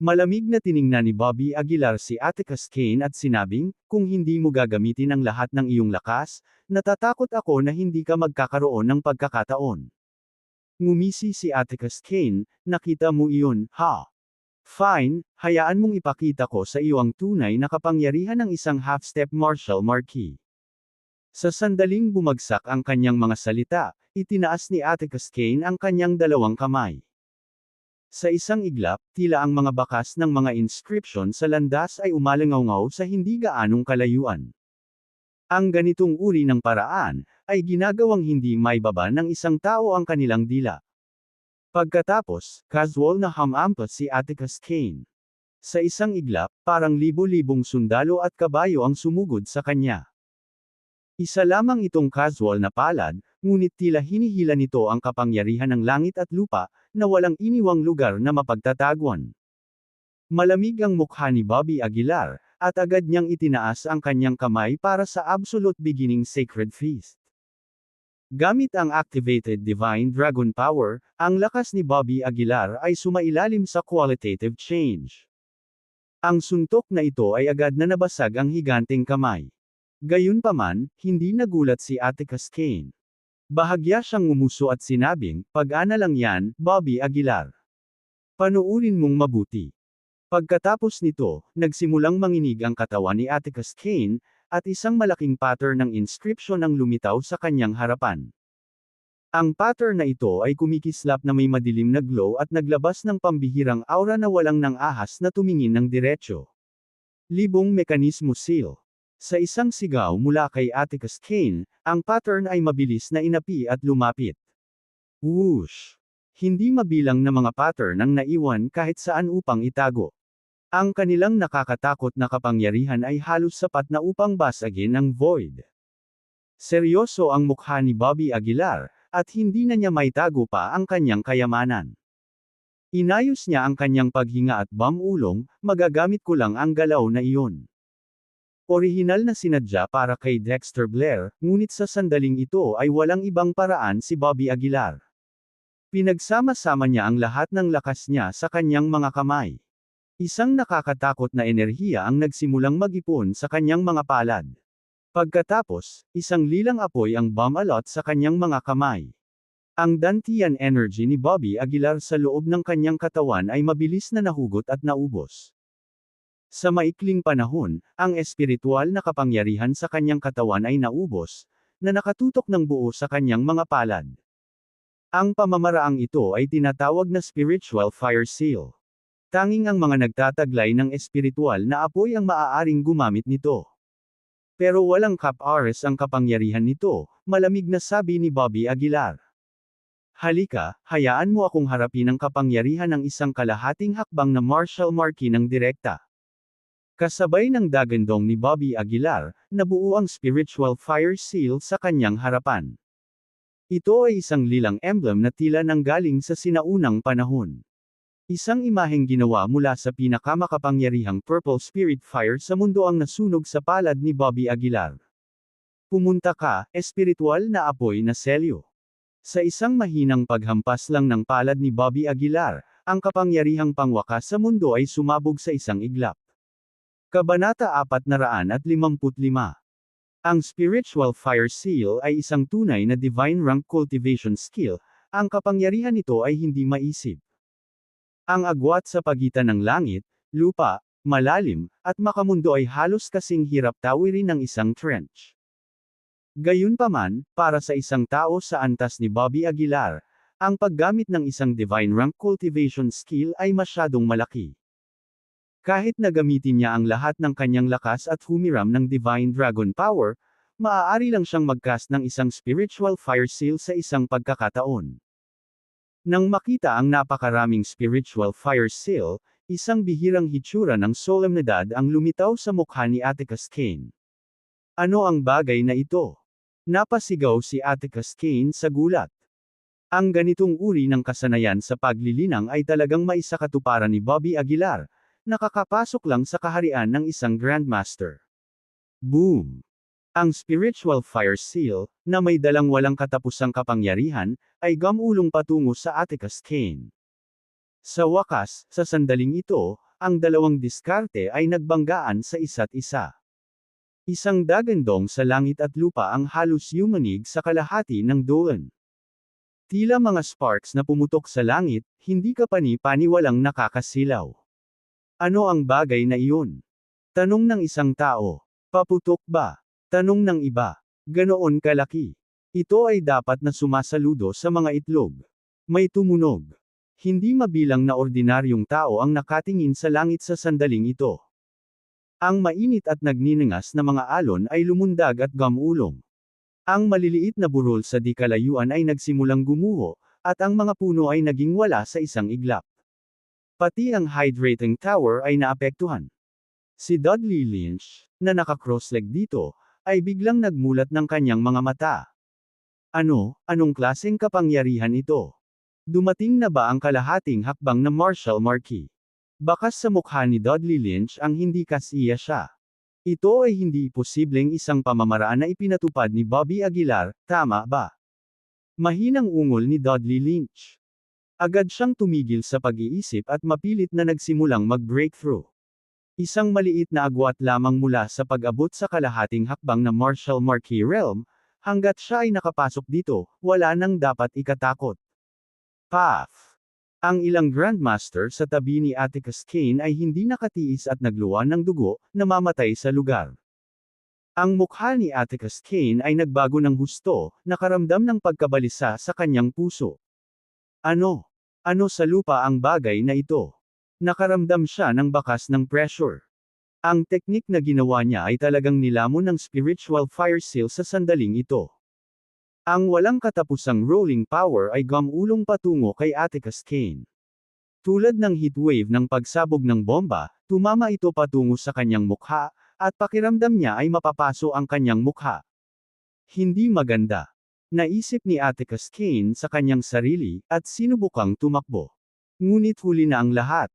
Malamig na tiningnan ni Bobby Aguilar si Atticus Kane at sinabing, kung hindi mo gagamitin ang lahat ng iyong lakas, natatakot ako na hindi ka magkakaroon ng pagkakataon. Ngumisi si Atticus Kane, nakita mo iyon, ha? Fine, hayaan mong ipakita ko sa iyo ang tunay na kapangyarihan ng isang half-step martial marquee. Sa sandaling bumagsak ang kanyang mga salita, itinaas ni Atticus Kane ang kanyang dalawang kamay. Sa isang iglap, tila ang mga bakas ng mga inscription sa landas ay umalangaw-ngaw sa hindi gaanong kalayuan. Ang ganitong uri ng paraan, ay ginagawang hindi maibaba ng isang tao ang kanilang dila. Pagkatapos, casual na humampas si Atticus Kane. Sa isang iglap, parang libo-libong sundalo at kabayo ang sumugod sa kanya. Isa lamang itong casual na palad, ngunit tila hinihila nito ang kapangyarihan ng langit at lupa, na walang iniwang lugar na mapagtataguan. Malamig ang mukha ni Bobby Aguilar, at agad niyang itinaas ang kanyang kamay para sa absolute beginning sacred feast. Gamit ang activated Divine Dragon Power, ang lakas ni Bobby Aguilar ay sumailalim sa qualitative change. Ang suntok na ito ay agad na nabasag ang higanteng kamay. Gayunpaman, hindi nagulat si Atticus Kane. Bahagya siyang ngumuso at sinabing, pag-ana lang yan, Bobby Aguilar. Panuurin mong mabuti. Pagkatapos nito, nagsimulang manginig ang katawan ni Atticus Kane, at isang malaking pattern ng inscription ang lumitaw sa kanyang harapan. Ang pattern na ito ay kumikislap na may madilim na glow at naglabas ng pambihirang aura na walang nang ahas na tumingin ng diretsyo. Libong mekanismo seal. Sa isang sigaw mula kay Atticus Kane, ang pattern ay mabilis na inapi at lumapit. Whoosh! Hindi mabilang na mga pattern ang naiwan kahit saan upang itago. Ang kanilang nakakatakot na kapangyarihan ay halos sapat na upang basagin ang void. Seryoso ang mukha ni Bobby Aguilar, at hindi na niya maitago pa ang kanyang kayamanan. Inayos niya ang kanyang paghinga at bamulong, magagamit ko lang ang galaw na iyon. Orihinal na sinadya para kay Dexter Blair, ngunit sa sandaling ito ay walang ibang paraan si Bobby Aguilar. Pinagsama-sama niya ang lahat ng lakas niya sa kanyang mga kamay. Isang nakakatakot na enerhiya ang nagsimulang mag-ipon sa kanyang mga palad. Pagkatapos, isang lilang apoy ang bumalot sa kanyang mga kamay. Ang dantian energy ni Bobby Aguilar sa loob ng kanyang katawan ay mabilis na nahugot at naubos. Sa maikling panahon, ang espiritual na kapangyarihan sa kanyang katawan ay naubos, na nakatutok ng buo sa kanyang mga palad. Ang pamamaraang ito ay tinatawag na spiritual fire seal. Tanging ang mga nagtataglay ng espiritual na apoy ang maaaring gumamit nito. Pero walang kap-ares ang kapangyarihan nito, malamig na sabi ni Bobby Aguilar. Halika, hayaan mo akong harapin ang kapangyarihan ng isang kalahating hakbang na martial marquee ng direkta. Kasabay ng dagandong ni Bobby Aguilar, nabuo ang spiritual fire seal sa kanyang harapan. Ito ay isang lilang emblem na tila nanggaling sa sinaunang panahon. Isang imaheng ginawa mula sa pinakamakapangyarihang purple spirit fire sa mundo ang nasunog sa palad ni Bobby Aguilar. Pumunta ka, espiritual na apoy na selyo. Sa isang mahinang paghampas lang ng palad ni Bobby Aguilar, ang kapangyarihang pangwakas sa mundo ay sumabog sa isang iglap. Kabanata 455. Ang Spiritual Fire Seal ay isang tunay na divine rank cultivation skill, Ang kapangyarihan nito ay hindi maisip. Ang agwat sa pagitan ng langit, lupa, malalim, at makamundo ay halos kasing hirap tawirin ng isang trench. Gayunpaman, para sa isang tao sa antas ni Bobby Aguilar, ang paggamit ng isang divine rank cultivation skill ay masyadong malaki. Kahit na gamitin niya ang lahat ng kanyang lakas at humiram ng divine dragon power, maaari lang siyang mag-cast ng isang spiritual fire seal sa isang pagkakataon. Nang makita ang napakaraming spiritual fire seal, isang bihirang hitsura ng solemnidad ang lumitaw sa mukha ni Atticus Kane. Ano ang bagay na ito? Napasigaw si Atticus Kane sa gulat. Ang ganitong uri ng kasanayan sa paglilinang ay talagang maisakatuparan ni Bobby Aguilar, nakakapasok lang sa kaharian ng isang Grandmaster. Boom! Ang spiritual fire seal, na may dalang walang katapusang kapangyarihan, ay gumulong patungo sa Atticus Kane. Sa wakas, sa sandaling ito, ang dalawang diskarte ay nagbanggaan sa isa't isa. Isang dagandong sa langit at lupa ang halos yumanig sa kalahati ng doon. Tila mga sparks na pumutok sa langit, hindi ka pani-paniwalang nakakasilaw. Ano ang bagay na iyon? Tanong ng isang tao. Paputok ba? Tanong ng iba. Ganoon kalaki. Ito ay dapat na sumasaludo sa mga itlog. May tumunog. Hindi mabilang na ordinaryong tao ang nakatingin sa langit sa sandaling ito. Ang mainit at nagniningas na mga alon ay lumundag at gumulong. Ang maliliit na burol sa di kalayuan ay nagsimulang gumuho, at ang mga puno ay naging wala sa isang iglap. Pati ang hydrating tower ay naapektuhan. Si Dudley Lynch, na naka-cross-leg dito, ay biglang nagmulat ng kanyang mga mata. Anong klaseng kapangyarihan ito? Dumating na ba ang kalahating hakbang na Martial Marquis? Bakas sa mukha ni Dudley Lynch ang hindi kasiya siya. Ito ay hindi posibleng isang pamamaraan na ipinatupad ni Bobby Aguilar, tama ba? Mahinang ungol ni Dudley Lynch. Agad siyang tumigil sa pag-iisip at mapilit na nagsimulang mag-breakthrough. Isang maliit na agwat lamang mula sa pag-abot sa kalahating hakbang na Martial Marquis realm, hanggat siya ay nakapasok dito, wala nang dapat ikatakot. Path! Ang ilang Grandmaster sa tabi ni Atticus Kane ay hindi nakatiis at nagluwa ng dugo, namamatay sa lugar. Ang mukha ni Atticus Kane ay nagbago ng husto, nakaramdam ng pagkabalisa sa kanyang puso. Ano sa lupa ang bagay na ito? Nakaramdam siya ng bakas ng pressure. Ang teknik na ginawa niya ay talagang nilamon ng spiritual fire seal sa sandaling ito. Ang walang katapusang rolling power ay gumulong patungo kay Atticus Kane. Tulad ng heatwave ng pagsabog ng bomba, tumama ito patungo sa kanyang mukha, at pakiramdam niya ay mapapaso ang kanyang mukha. Hindi maganda. Naisip ni Atticus Kane sa kanyang sarili, at sinubukang tumakbo. Ngunit huli na ang lahat.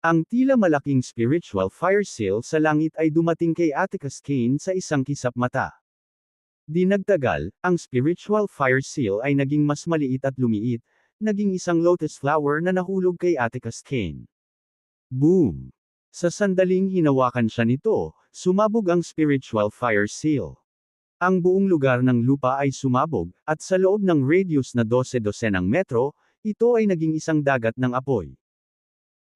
Ang tila malaking spiritual fire seal sa langit ay dumating kay Atticus Kane sa isang kisap mata. Di nagtagal, ang spiritual fire seal ay naging mas maliit at lumiit, naging isang lotus flower na nahulog kay Atticus Kane. Boom! Sa sandaling hinawakan siya nito, sumabog ang spiritual fire seal. Ang buong lugar ng lupa ay sumabog, at sa loob ng radius na 12-dosenang metro, ito ay naging isang dagat ng apoy.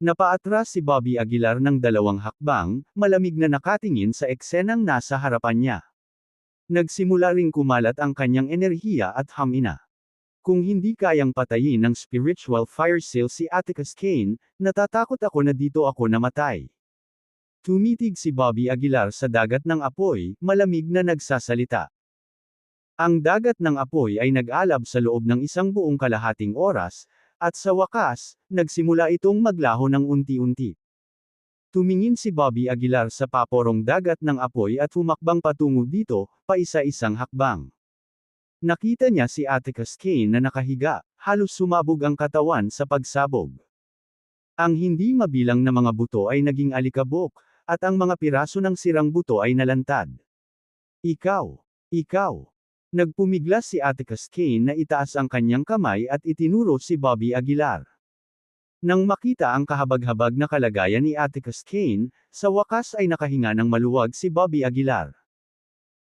Napaatras si Bobby Aguilar ng 2 hakbang, malamig na nakatingin sa eksenang nasa harapan niya. Nagsimula ring kumalat ang kanyang enerhiya at hamina. Kung hindi kayang patayin ng spiritual fire seal si Atticus Kane, natatakot ako na dito ako namatay. Tumitig si Bobby Aguilar sa dagat ng apoy, malamig na nagsasalita. Ang dagat ng apoy ay nag-alab sa loob ng isang buong kalahating oras, at sa wakas, nagsimula itong maglaho ng unti-unti. Tumingin si Bobby Aguilar sa paporong dagat ng apoy at humakbang patungo dito, paisa-isang hakbang. Nakita niya si Atticus Kane na nakahiga, halos sumabog ang katawan sa pagsabog. Ang hindi mabilang na mga buto ay naging alikabok, at ang mga piraso ng sirang buto ay nalantad. Ikaw. Nagpumiglas si Atticus Kane na itaas ang kanyang kamay at itinuro si Bobby Aguilar. Nang makita ang kahabag-habag na kalagayan ni Atticus Kane, sa wakas ay nakahinga ng maluwag si Bobby Aguilar.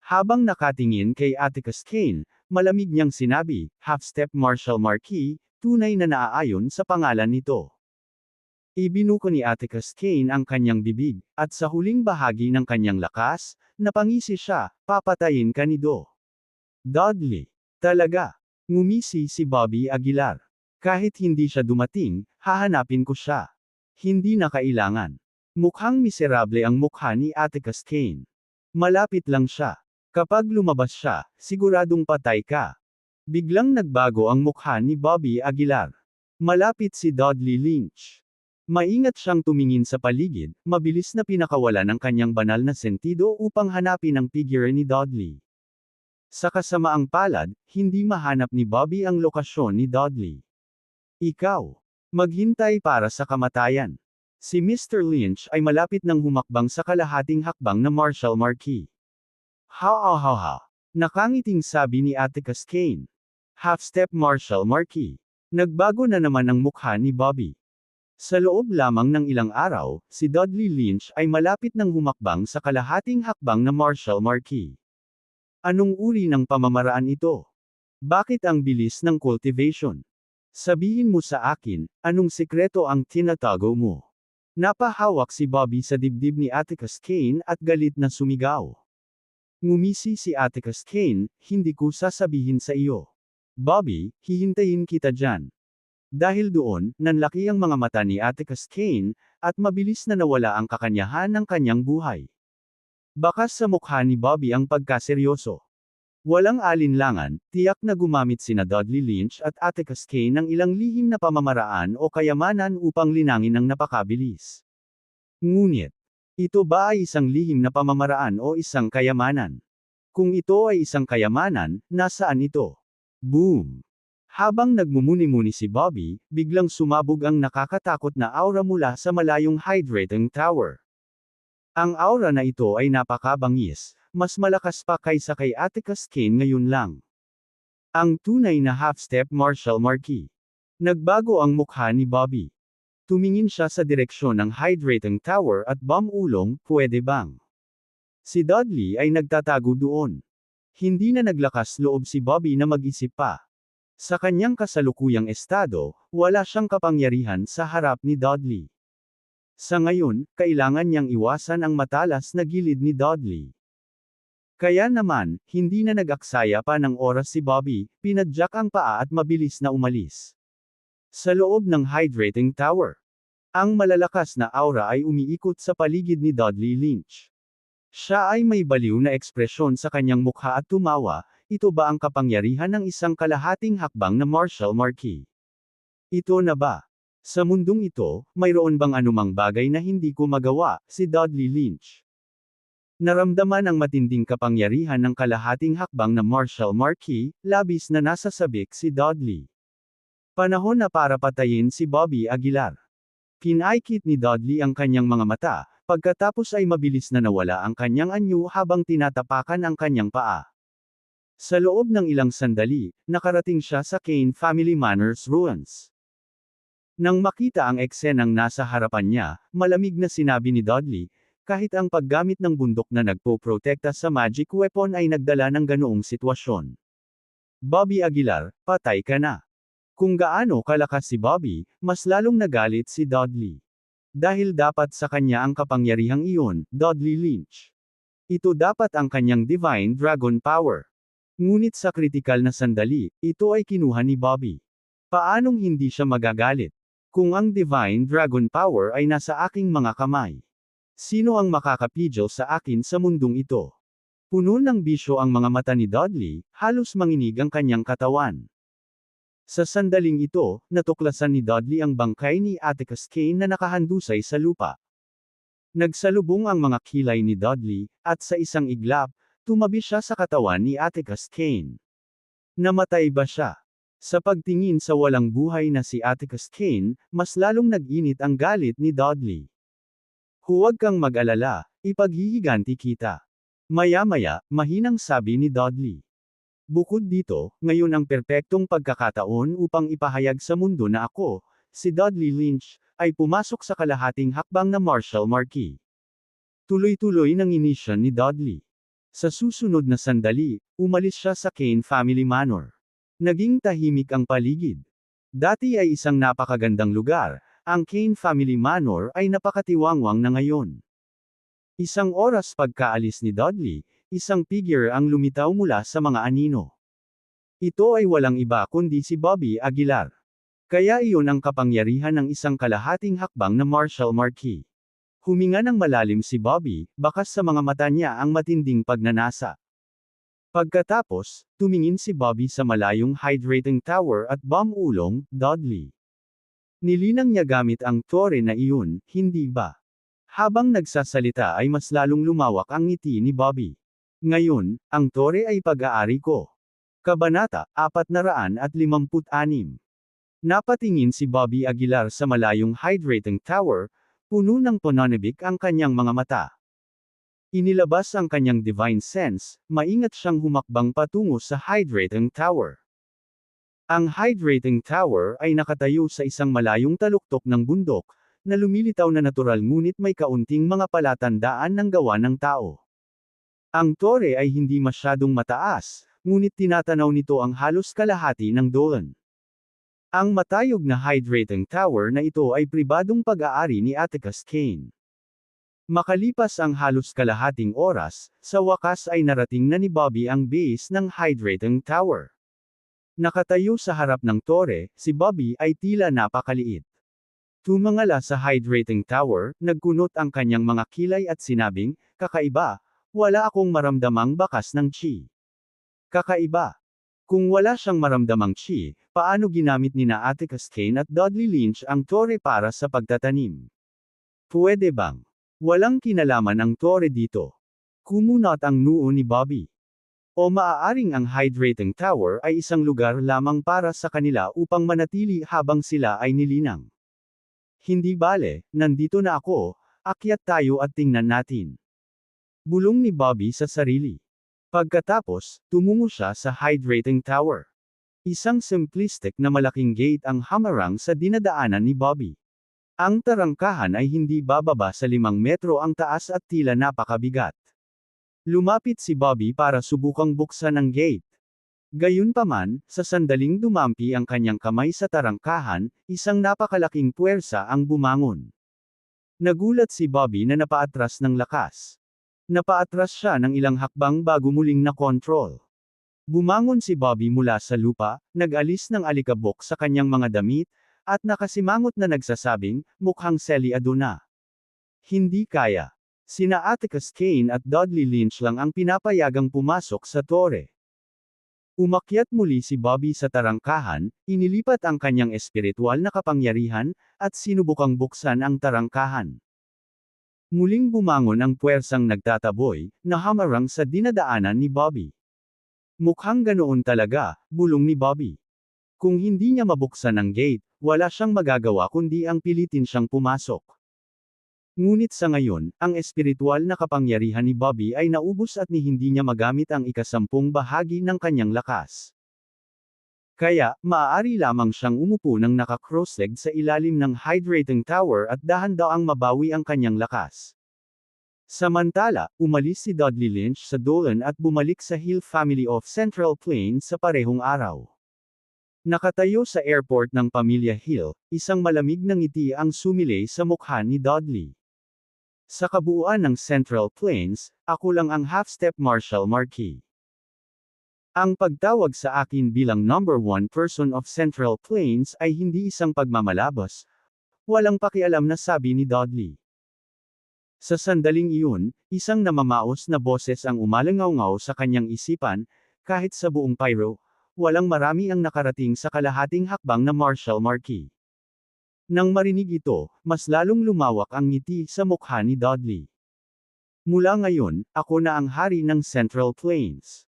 Habang nakatingin kay Atticus Kane, Malamig niyang sinabi, half-step Marshall Marquis, tunay na naaayon sa pangalan nito. Ibinuko ni Atticus Kane ang kanyang bibig, at sa huling bahagi ng kanyang lakas, napangisi siya, papatayin ka ni Dudley. Talaga. Ngumisi si Bobby Aguilar. Kahit hindi siya dumating, hahanapin ko siya. Hindi na kailangan. Mukhang miserable ang mukha ni Atticus Kane. Malapit lang siya. Kapag lumabas siya, siguradong patay ka. Biglang nagbago ang mukha ni Bobby Aguilar. Malapit si Dudley Lynch. Maingat siyang tumingin sa paligid, mabilis na pinakawala ng kanyang banal na sentido upang hanapin ang figure ni Dudley. Sa kasamaang palad, hindi mahanap ni Bobby ang lokasyon ni Dudley. Ikaw. Maghintay para sa kamatayan. Si Mr. Lynch ay malapit nang humakbang sa kalahating hakbang na Marshall Marquis. Ha. Nakangiting sabi ni Atticus Kane. Half-step Marshall Marquis. Nagbago na naman ang mukha ni Bobby. Sa loob lamang ng ilang araw, si Dudley Lynch ay malapit nang humakbang sa kalahating hakbang na Marshall Marquis. Anong uri ng pamamaraan ito? Bakit ang bilis ng cultivation? Sabihin mo sa akin, anong sikreto ang tinatago mo? Napahawak si Bobby sa dibdib ni Atticus Kane at galit na sumigaw. Ngumisi si Atticus Kane, hindi ko sasabihin sa iyo. Bobby, hihintayin kita dyan. Dahil doon, nanlaki ang mga mata ni Atticus Kane, at mabilis na nawala ang kakanyahan ng kanyang buhay. Bakas sa mukha ni Bobby ang pagkaseryoso. Walang alinlangan, tiyak na gumamit sina Dudley Lynch at Atticus Kane ng ilang lihim na pamamaraan o kayamanan upang linangin ang napakabilis. Ngunit, ito ba ay isang lihim na pamamaraan o isang kayamanan? Kung ito ay isang kayamanan, nasaan ito? Boom! Habang nagmumuni-muni si Bobby, biglang sumabog ang nakakatakot na aura mula sa malayong hydrating tower. Ang aura na ito ay napakabangis, mas malakas pa kaysa kay Atticus Kane ngayon lang. Ang tunay na half-step Marshall Marquis. Nagbago ang mukha ni Bobby. Tumingin siya sa direksyon ng hydrating tower at bumulong, pwede bang? Si Dudley ay nagtatago doon. Hindi na naglakas loob si Bobby na mag-isip pa. Sa kanyang kasalukuyang estado, wala siyang kapangyarihan sa harap ni Dudley. Sa ngayon, kailangan niyang iwasan ang matalas na gilid ni Dudley. Kaya naman, hindi na nag-aksaya pa ng oras si Bobby, pinadyak ang paa at mabilis na umalis. Sa loob ng hydrating tower, ang malalakas na aura ay umiikot sa paligid ni Dudley Lynch. Siya ay may baliw na ekspresyon sa kanyang mukha at tumawa, ito ba ang kapangyarihan ng isang kalahating hakbang na Marshall Marquis? Ito na ba? Sa mundong ito, mayroon bang anumang bagay na hindi ko magawa, si Dudley Lynch? Naramdaman ang matinding kapangyarihan ng kalahating hakbang na Marshall Marquis, labis na nasasabik si Dudley. Panahon na para patayin si Bobby Aguilar. Pinaikit ni Dudley ang kanyang mga mata, pagkatapos ay mabilis na nawala ang kanyang anyo habang tinatapakan ang kanyang paa. Sa loob ng ilang sandali, nakarating siya sa Kane Family Manor's ruins. Nang makita ang eksenang nasa harapan niya, malamig na sinabi ni Dudley, kahit ang paggamit ng bundok na nagpoprotekta sa magic weapon ay nagdala ng ganoong sitwasyon. Bobby Aguilar, patay ka na. Kung gaano kalakas si Bobby, mas lalong nagalit si Dudley. Dahil dapat sa kanya ang kapangyarihang iyon, Dudley Lynch. Ito dapat ang kanyang Divine Dragon Power. Ngunit sa kritikal na sandali, ito ay kinuha ni Bobby. Paanong hindi siya magagalit? Kung ang Divine Dragon Power ay nasa aking mga kamay. Sino ang makakapigil sa akin sa mundong ito? Puno ng bisyo ang mga mata ni Dudley, halos manginig ang kanyang katawan. Sa sandaling ito, natuklasan ni Dudley ang bangkay ni Atticus Kane na nakahandusay sa lupa. Nagsalubong ang mga kilay ni Dudley, at sa isang iglap, tumabi siya sa katawan ni Atticus Kane. Namatay ba siya? Sa pagtingin sa walang buhay na si Atticus Kane, mas lalong nag-init ang galit ni Dudley. Huwag kang mag-alala, ipaghihiganti kita. Maya-maya, mahinang sabi ni Dudley. Bukod dito, ngayon ang perpektong pagkakataon upang ipahayag sa mundo na ako, si Dudley Lynch, ay pumasok sa kalahating hakbang na Marshall Marquis. Tuloy-tuloy ng inisyon ni Dudley. Sa susunod na sandali, umalis siya sa Kane Family Manor. Naging tahimik ang paligid. Dati ay isang napakagandang lugar, ang Kane Family Manor ay napakatiwangwang na ngayon. Isang oras pagkaalis ni Dudley, isang figure ang lumitaw mula sa mga anino. Ito ay walang iba kundi si Bobby Aguilar. Kaya iyon ang kapangyarihan ng isang kalahating hakbang na martial marquee. Huminga ng malalim si Bobby, bakas sa mga mata niya ang matinding pagnanasa. Pagkatapos, tumingin si Bobby sa malayong hydrating tower at ulong, Dudley. Nilinang niya gamit ang tore na iyon, hindi ba? Habang nagsasalita ay mas lalong lumawak ang ngiti ni Bobby. Ngayon, ang tore ay pag-aari ko. Kabanata 456. Napatingin si Bobby Aguilar sa malayong hydrating tower, puno ng pananabik ang kanyang mga mata. Inilabas ang kanyang divine sense, maingat siyang humakbang patungo sa hydrating tower. Ang hydrating tower ay nakatayo sa isang malayong taluktok ng bundok, na lumilitaw na natural ngunit may kaunting mga palatandaan ng gawa ng tao. Ang tore ay hindi masyadong mataas, ngunit tinatanaw nito ang halos kalahati ng dome. Ang matayog na hydrating tower na ito ay pribadong pag-aari ni Atticus Kane. Makalipas ang halos kalahating oras, sa wakas ay narating na ni Bobby ang base ng hydrating tower. Nakatayo sa harap ng tore, si Bobby ay tila napakaliit. Tumingala sa hydrating tower, nagkunot ang kanyang mga kilay at sinabing, "Kakaiba, wala akong maramdamang bakas ng chi." Kakaiba. Kung wala siyang maramdamang chi, paano ginamit ni Atticus Kane at Dudley Lynch ang tore para sa pagtatanim? Pwede bang? Walang kinalaman ang tore dito. Kumunot ang noo ni Bobby. O maaaring ang hydrating tower ay isang lugar lamang para sa kanila upang manatili habang sila ay nilinang. Hindi bale, nandito na ako, akyat tayo at tingnan natin. Bulong ni Bobby sa sarili. Pagkatapos, tumungo siya sa hydrating tower. Isang simplistic na malaking gate ang hamarang sa dinadaanan ni Bobby. Ang tarangkahan ay hindi bababa sa 5 metro ang taas at tila napakabigat. Lumapit si Bobby para subukang buksan ang gate. Gayunpaman, sa sandaling dumampi ang kanyang kamay sa tarangkahan, isang napakalaking puwersa ang bumangon. Nagulat si Bobby na napaatras ng lakas. Napaatras siya ng ilang hakbang bago muling na-control. Bumangon si Bobby mula sa lupa, nag-alis ng alikabok sa kanyang mga damit, at nakasimangot na nagsasabing, mukhang selyado na. Hindi kaya. Sina Atticus Kane at Dudley Lynch lang ang pinapayagang pumasok sa tore. Umakyat muli si Bobby sa tarangkahan, inilipat ang kanyang espiritual na kapangyarihan, at sinubukang buksan ang tarangkahan. Muling bumangon ang puwersang nagtataboy, na hamarang sa dinadaanan ni Bobby. Mukhang ganoon talaga, bulong ni Bobby. Kung hindi niya mabuksan ang gate, wala siyang magagawa kundi ang pilitin siyang pumasok. Ngunit sa ngayon, ang espiritual na kapangyarihan ni Bobby ay naubos at hindi niya magamit ang 10 bahagi ng kanyang lakas. Kaya, maaari lamang siyang umupo ng naka-cross-legged sa ilalim ng hydrating tower at dahan-daang mabawi ang kanyang lakas. Samantala, umalis si Dudley Lynch sa Dolan at bumalik sa Hill Family of Central Plains sa parehong araw. Nakatayo sa airport ng pamilya Hill, isang malamig na ngiti ang sumilay sa mukha ni Dudley. Sa kabuuan ng Central Plains, ako lang ang half-step martial marquee. Ang pagtawag sa akin bilang number 1 person of Central Plains ay hindi isang pagmamalabas. Walang pakialam na sabi ni Dudley. Sa sandaling iyon, isang namamaos na boses ang umalangaw sa kanyang isipan, kahit sa buong Pyro, walang marami ang nakarating sa kalahating hakbang na martial marquee. Nang marinig ito, mas lalong lumawak ang ngiti sa mukha ni Dudley. Mula ngayon, ako na ang hari ng Central Plains.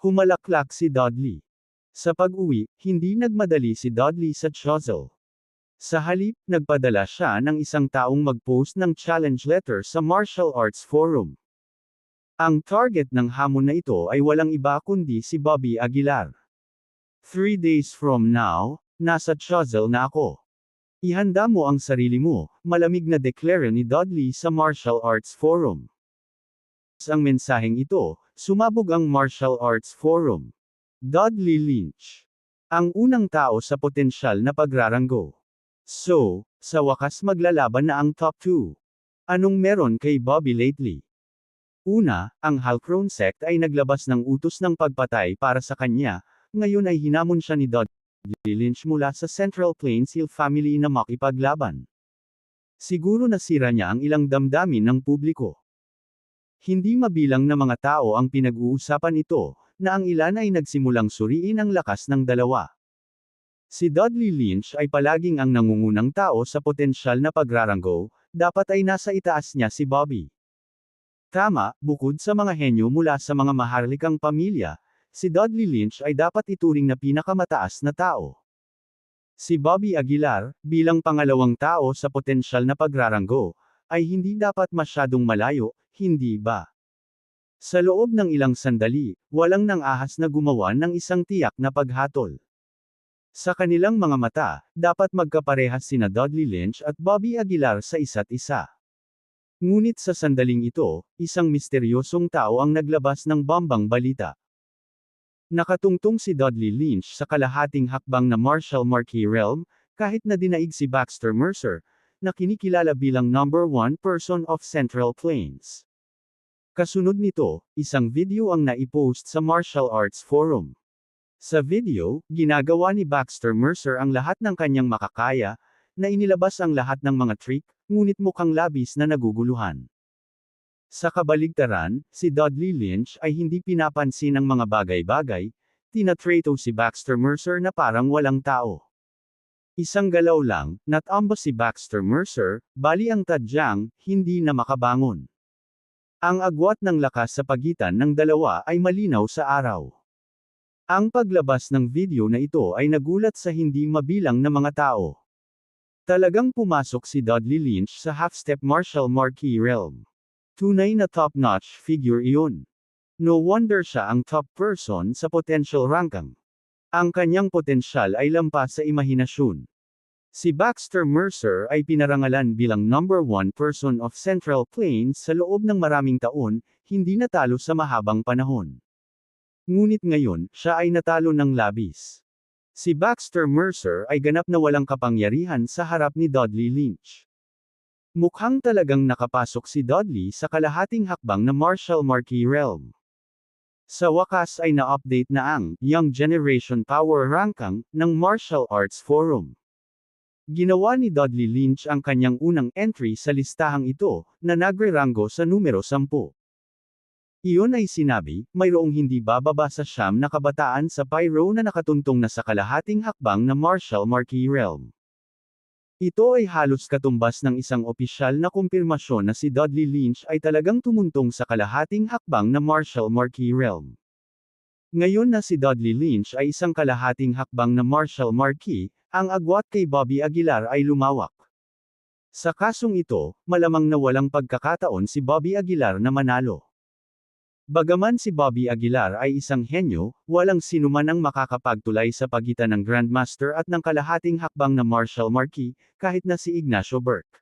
Humalaklak si Dudley. Sa pag-uwi, hindi nagmadali si Dudley sa Choiseul. Sa halip, nagpadala siya ng isang taong mag-post ng challenge letter sa Martial Arts Forum. Ang target ng hamon na ito ay walang iba kundi si Bobby Aguilar. 3 days from now, nasa Choiseul na ako. Ihanda mo ang sarili mo, malamig na deklara ni Dudley sa Martial Arts Forum. Ang mensaheng ito, sumabog ang Martial Arts Forum. Dudley Lynch. Ang unang tao sa potensyal na pagraranggo. So, sa wakas maglalaban na ang top 2. Anong meron kay Bobby lately? Una, ang Halcrone sect ay naglabas ng utos ng pagpatay para sa kanya, ngayon ay hinamon siya ni Dudley Lynch mula sa Central Plains Hill family na makipaglaban. Siguro nasira niya ang ilang damdamin ng publiko. Hindi mabilang na mga tao ang pinag-uusapan ito, na ang ilan ay nagsimulang suriin ang lakas ng dalawa. Si Dudley Lynch ay palaging ang nangungunang tao sa potensyal na pagraranggo, dapat ay nasa itaas niya si Bobby. Tama, bukod sa mga henyo mula sa mga maharlikang pamilya, si Dudley Lynch ay dapat ituring na pinakamataas na tao. Si Bobby Aguilar, bilang pangalawang tao sa potensyal na pagraranggo, ay hindi dapat masyadong malayo, hindi ba? Sa loob ng ilang sandali, walang nang-ahas na gumawa ng isang tiyak na paghatol. Sa kanilang mga mata, dapat magkaparehas sina Dudley Lynch at Bobby Aguilar sa isa't isa. Ngunit sa sandaling ito, isang misteryosong tao ang naglabas ng bombang balita. Nakatungtong si Dudley Lynch sa kalahating hakbang na Martial Marquee realm, kahit na dinaig si Baxter Mercer, na kinikilala bilang number 1 person of Central Plains. Kasunod nito, isang video ang naipost sa Martial Arts Forum. Sa video, ginagawa ni Baxter Mercer ang lahat ng kanyang makakaya, na inilabas ang lahat ng mga trick, ngunit mukhang labis na naguguluhan. Sa kabaligtaran, si Dudley Lynch ay hindi pinapansin ang mga bagay-bagay, tinatrato si Baxter Mercer na parang walang tao. Isang galaw lang, natambos si Baxter Mercer, bali ang tadyang, hindi na makabangon. Ang agwat ng lakas sa pagitan ng dalawa ay malinaw sa araw. Ang paglabas ng video na ito ay nagulat sa hindi mabilang na mga tao. Talagang pumasok si Dudley Lynch sa half-step Martial Marquee realm. Tunay na top-notch figure iyon. No wonder siya ang top person sa potential ranking. Ang kanyang potensyal ay lampas sa imahinasyon. Si Baxter Mercer ay pinarangalan bilang number 1 person of Central Plains sa loob ng maraming taon, hindi natalo sa mahabang panahon. Ngunit ngayon, siya ay natalo ng labis. Si Baxter Mercer ay ganap na walang kapangyarihan sa harap ni Dudley Lynch. Mukhang talagang nakapasok si Dudley sa kalahating hakbang na Martial Marquee realm. Sa wakas ay na-update na ang Young Generation Power Ranking ng Martial Arts Forum. Ginawa ni Dudley Lynch ang kanyang unang entry sa listahang ito, na nagre-ranggo sa numero 10. Iyon ay sinabi, mayroong hindi bababa sa 9 na kabataan sa Pyro na nakatuntong na sa kalahating hakbang na Martial Marquee realm. Ito ay halos katumbas ng isang opisyal na kumpirmasyon na si Dudley Lynch ay talagang tumuntong sa kalahating hakbang na Martial Marquee realm. Ngayon na si Dudley Lynch ay isang kalahating hakbang na Martial Marquee, ang agwat kay Bobby Aguilar ay lumawak. Sa kasong ito, malamang na walang pagkakataon si Bobby Aguilar na manalo. Bagaman si Bobby Aguilar ay isang henyo, walang sinuman ang makakapagtulay sa pagitan ng Grandmaster at ng kalahating hakbang na Martial Marquee, kahit na si Ignacio Burke.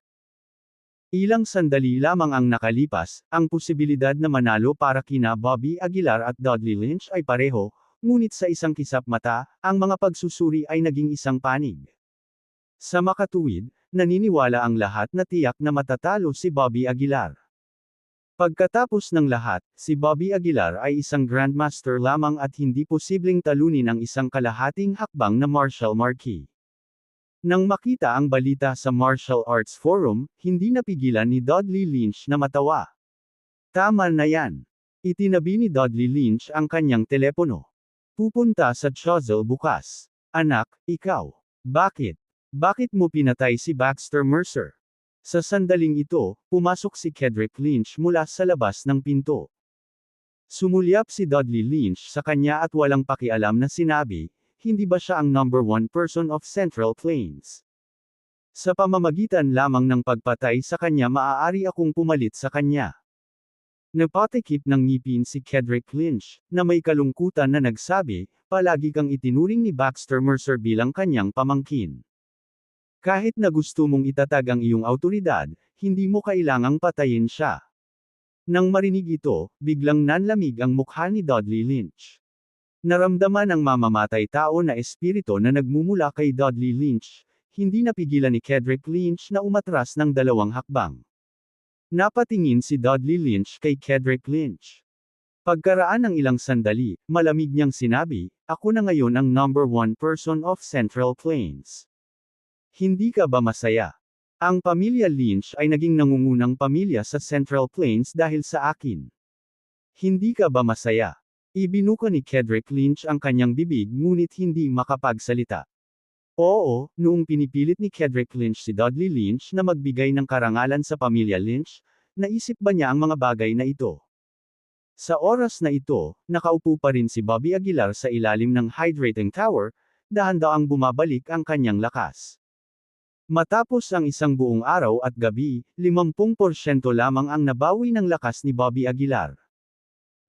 Ilang sandali lamang ang nakalipas, ang posibilidad na manalo para kina Bobby Aguilar at Dudley Lynch ay pareho, ngunit sa isang kisap mata, ang mga pagsusuri ay naging isang panig. Sa makatuwid, naniniwala ang lahat na tiyak na matatalo si Bobby Aguilar. Pagkatapos ng lahat, si Bobby Aguilar ay isang Grandmaster lamang at hindi posibleng talunin ang isang kalahating hakbang na Martial Marquee. Nang makita ang balita sa Martial Arts Forum, hindi napigilan ni Dudley Lynch na matawa. Tama na yan. Itinabi ni Dudley Lynch ang kanyang telepono. Pupunta sa Choiseul bukas. Anak, ikaw. Bakit? Bakit mo pinatay si Baxter Mercer? Sa sandaling ito, pumasok si Kedrick Lynch mula sa labas ng pinto. Sumulyap si Dudley Lynch sa kanya at walang pakialam na sinabi, hindi ba siya ang number 1 person of Central Plains? Sa pamamagitan lamang ng pagpatay sa kanya maaari akong pumalit sa kanya. Napatikip ng ngipin si Kedrick Lynch, na may kalungkutan na nagsabi, palagi kang itinuring ni Baxter Mercer bilang kanyang pamangkin. Kahit na gusto mong itatag ang iyong awtoridad, hindi mo kailangang patayin siya. Nang marinig ito, biglang nanlamig ang mukha ni Dudley Lynch. Naramdaman ang mamamatay tao na espiritu na nagmumula kay Dudley Lynch, hindi napigilan ni Cedric Lynch na umatras ng 2 hakbang. Napatingin si Dudley Lynch kay Cedric Lynch. Pagkaraan ng ilang sandali, malamig niyang sinabi, "Ako na ngayon ang number 1 person of Central Plains. Hindi ka ba masaya? Ang pamilya Lynch ay naging nangungunang pamilya sa Central Plains dahil sa akin. Hindi ka ba masaya?" Ibinuka ni Cedric Lynch ang kanyang bibig ngunit hindi makapagsalita. Oo, noong pinipilit ni Cedric Lynch si Dudley Lynch na magbigay ng karangalan sa pamilya Lynch, naisip ba niya ang mga bagay na ito? Sa oras na ito, nakaupo pa rin si Bobby Aguilar sa ilalim ng hydrating tower, dahan-daang bumabalik ang kanyang lakas. Matapos ang isang buong araw at gabi, 50% lamang ang nabawi ng lakas ni Bobby Aguilar.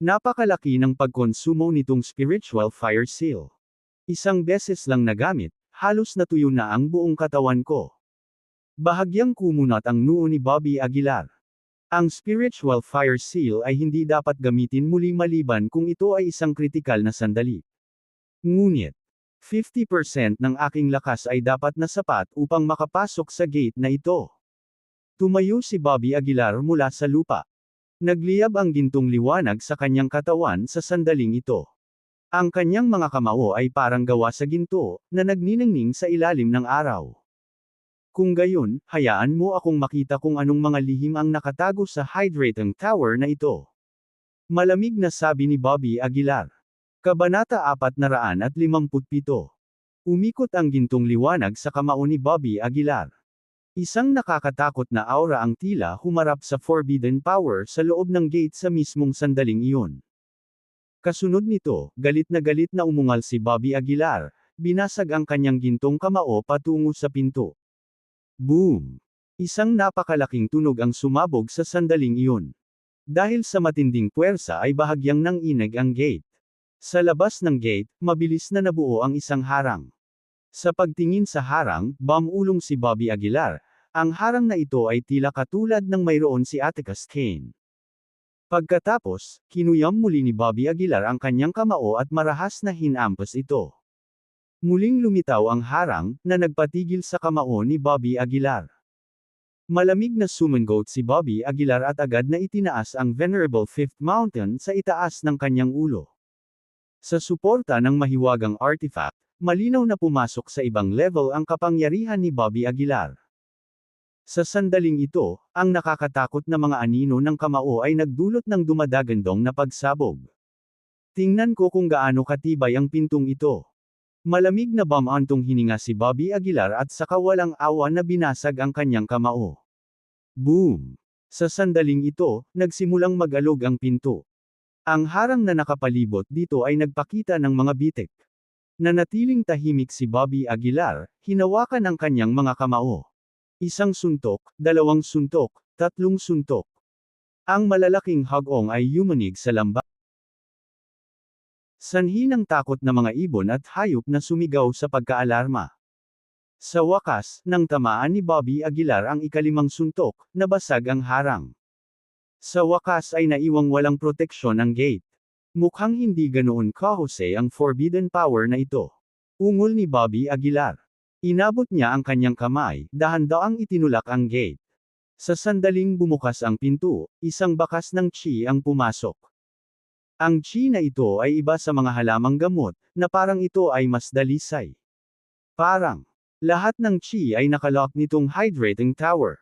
Napakalaki ng pagkonsumo nitong spiritual fire seal. Isang beses lang nagamit, halos natuyo na ang buong katawan ko. Bahagyang kumunat ang noo ni Bobby Aguilar. Ang spiritual fire seal ay hindi dapat gamitin muli maliban kung ito ay isang kritikal na sandali. Ngunit, 50% ng aking lakas ay dapat na sapat upang makapasok sa gate na ito. Tumayo si Bobby Aguilar mula sa lupa. Nagliyab ang gintong liwanag sa kanyang katawan sa sandaling ito. Ang kanyang mga kamao ay parang gawa sa ginto, na nagniningning sa ilalim ng araw. Kung gayon, hayaan mo akong makita kung anong mga lihim ang nakatago sa hydrating tower na ito. Malamig na sabi ni Bobby Aguilar. Kabanata 457. Umikot ang gintong liwanag sa kamao ni Bobby Aguilar. Isang nakakatakot na aura ang tila humarap sa forbidden power sa loob ng gate sa mismong sandaling iyon. Kasunod nito, galit na umungal si Bobby Aguilar, binasag ang kanyang gintong kamao patungo sa pinto. Boom! Isang napakalaking tunog ang sumabog sa sandaling iyon. Dahil sa matinding puwersa ay bahagyang nanginig ang gate. Sa labas ng gate, mabilis na nabuo ang isang harang. Sa pagtingin sa harang, bumulong si Bobby Aguilar. Ang harang na ito ay tila katulad ng mayroon si Atticus Kane. Pagkatapos, kinuyam muli ni Bobby Aguilar ang kanyang kamao at marahas na hinampas ito. Muling lumitaw ang harang, na nagpatigil sa kamao ni Bobby Aguilar. Malamig na sumangot si Bobby Aguilar at agad na itinaas ang Venerable Fifth Mountain sa itaas ng kanyang ulo. Sa suporta ng mahiwagang artifact, malinaw na pumasok sa ibang level ang kapangyarihan ni Bobby Aguilar. Sa sandaling ito, ang nakakatakot na mga anino ng kamao ay nagdulot ng dumadagandong na pagsabog. Tingnan ko kung gaano katibay ang pintong ito. Malamig na bumantong hininga si Bobby Aguilar at saka walang awa na binasag ang kanyang kamao. Boom! Sa sandaling ito, nagsimulang mag-alog ang pinto. Ang harang na nakapalibot dito ay nagpakita ng mga bitik. Nanatiling tahimik si Bobby Aguilar, hinawakan ang kanyang mga kamao. Isang suntok, 2 suntok, 3 suntok. Ang malalaking hagong ay yumanig sa lamba. Sanhi ng takot na mga ibon at hayop na sumigaw sa pagkaalarma. Sa wakas, nang tamaan ni Bobby Aguilar ang ika-5 suntok, nabasag ang harang. Sa wakas ay naiwang walang proteksyon ang gate. Mukhang hindi ganoon kahusay ang forbidden power na ito. Ungol ni Bobby Aguilar. Inabot niya ang kanyang kamay, dahan-daang itinulak ang gate. Sa sandaling bumukas ang pinto, isang bakas ng chi ang pumasok. Ang chi na ito ay iba sa mga halamang gamot, na parang ito ay mas dalisay. Parang, lahat ng chi ay nakalock nitong hydrating tower.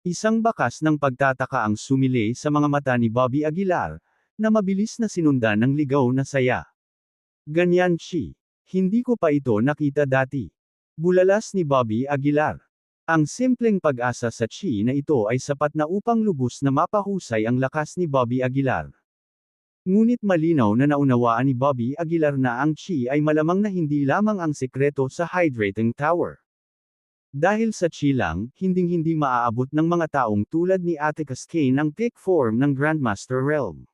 Isang bakas ng pagtataka ang sumilay sa mga mata ni Bobby Aguilar, na mabilis na sinundan ng ligaw na saya. Ganyan chi. Hindi ko pa ito nakita dati. Bulalas ni Bobby Aguilar. Ang simpleng pag-asa sa chi na ito ay sapat na upang lubos na mapahusay ang lakas ni Bobby Aguilar. Ngunit malinaw na naunawaan ni Bobby Aguilar na ang chi ay malamang na hindi lamang ang sekreto sa hydrating tower. Dahil sa chi lang, hinding-hindi maaabot ng mga taong tulad ni Atticus Kane ang peak form ng Grandmaster Realm.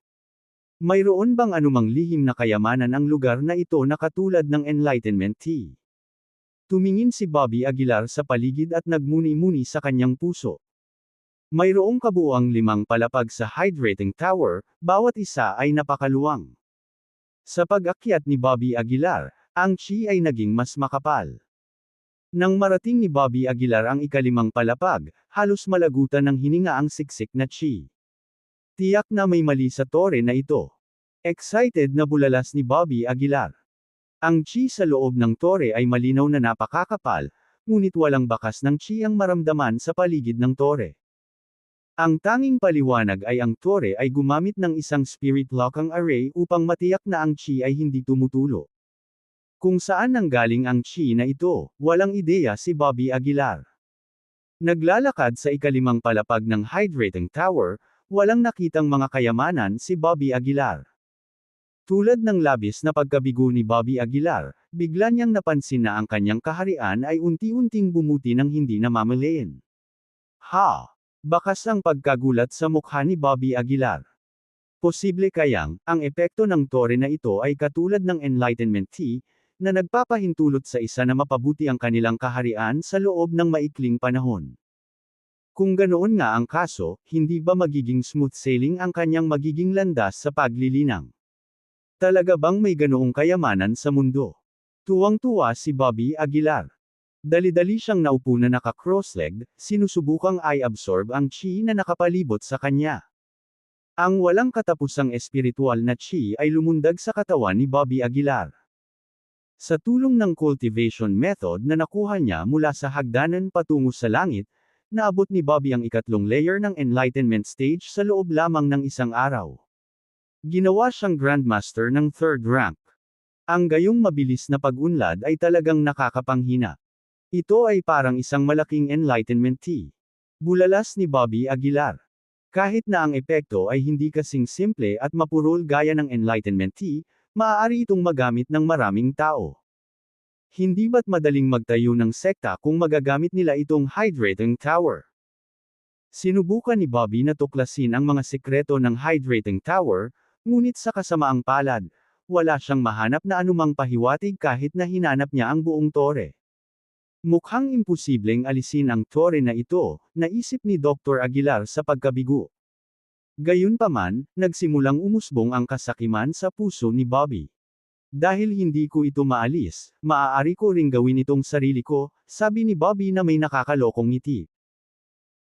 Mayroon bang anumang lihim na kayamanan ang lugar na ito na katulad ng Enlightenment Tea? Tumingin si Bobby Aguilar sa paligid at nagmuni-muni sa kanyang puso. Mayroong kabuuang 5 palapag sa hydrating tower, bawat isa ay napakaluwang. Sa pag-akyat ni Bobby Aguilar, ang chi ay naging mas makapal. Nang marating ni Bobby Aguilar ang ika-5 palapag, halos malagutan ng hininga ang siksik na chi. Tiyak na may mali sa tore na ito. Excited na bulalas ni Bobby Aguilar. Ang chi sa loob ng tore ay malinaw na napakakapal, ngunit walang bakas ng chi ang maramdaman sa paligid ng tore. Ang tanging paliwanag ay ang tore ay gumamit ng isang spirit locking array upang matiyak na ang chi ay hindi tumutulo. Kung saan nanggaling ang chi na ito, walang ideya si Bobby Aguilar. Naglalakad sa ika-5 palapag ng hydrating tower, walang nakitang mga kayamanan si Bobby Aguilar. Tulad ng labis na pagkabigo ni Bobby Aguilar, bigla niyang napansin na ang kanyang kaharian ay unti-unting bumuti ng hindi namamalayan. Ha! Bakas ang pagkagulat sa mukha ni Bobby Aguilar. Posible kayang, ang epekto ng tore na ito ay katulad ng Enlightenment tea, na nagpapahintulot sa isa na mapabuti ang kanilang kaharian sa loob ng maikling panahon. Kung ganoon nga ang kaso, hindi ba magiging smooth sailing ang kanyang magiging landas sa paglilinang? Talaga bang may ganoong kayamanan sa mundo? Tuwang-tuwa si Bobby Aguilar. Dali-dali siyang naupo na naka-cross-legged, sinusubukang i-absorb ang chi na nakapalibot sa kanya. Ang walang katapusang espiritual na chi ay lumundag sa katawan ni Bobby Aguilar. Sa tulong ng cultivation method na nakuha niya mula sa hagdanan patungo sa langit, naabot ni Bobby ang ika-3 layer ng enlightenment stage sa loob lamang ng isang araw. Ginawa siyang Grandmaster ng 3rd rank. Ang gayong mabilis na pag-unlad ay talagang nakakapanghina. Ito ay parang isang malaking enlightenment tea. Bulalas ni Bobby Aguilar. Kahit na ang epekto ay hindi kasing simple at mapurol gaya ng enlightenment tea, maaari itong magamit ng maraming tao. Hindi ba't madaling magtayo ng sekta kung magagamit nila itong hydrating tower? Sinubukan ni Bobby na tuklasin ang mga sikreto ng hydrating tower, ngunit sa kasamaang palad, wala siyang mahanap na anumang pahiwatig kahit na hinanap niya ang buong tore. Mukhang imposibleng alisin ang tore na ito, naisip ni Dr. Aguilar sa pagkabigo. Gayunpaman, nagsimulang umusbong ang kasakiman sa puso ni Bobby. Dahil hindi ko ito maalis, maaari ko ring gawin itong sarili ko, sabi ni Bobby na may nakakalokong ngiti.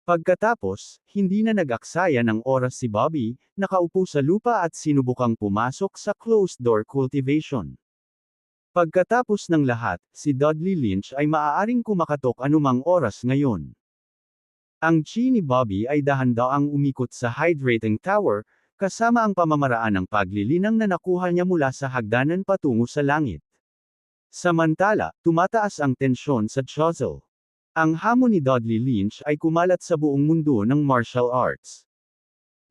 Pagkatapos, hindi na nag-aksaya ng oras si Bobby, nakaupo sa lupa at sinubukang pumasok sa closed-door cultivation. Pagkatapos ng lahat, si Dudley Lynch ay maaaring kumakatok anumang oras ngayon. Ang chi ni Bobby ay dahan-daang umikot sa hydrating tower, kasama ang pamamaraan ng paglilinang na nakuha niya mula sa hagdanan patungo sa langit. Samantala, tumataas ang tensyon sa Chozel. Ang hamon ni Dudley Lynch ay kumalat sa buong mundo ng martial arts.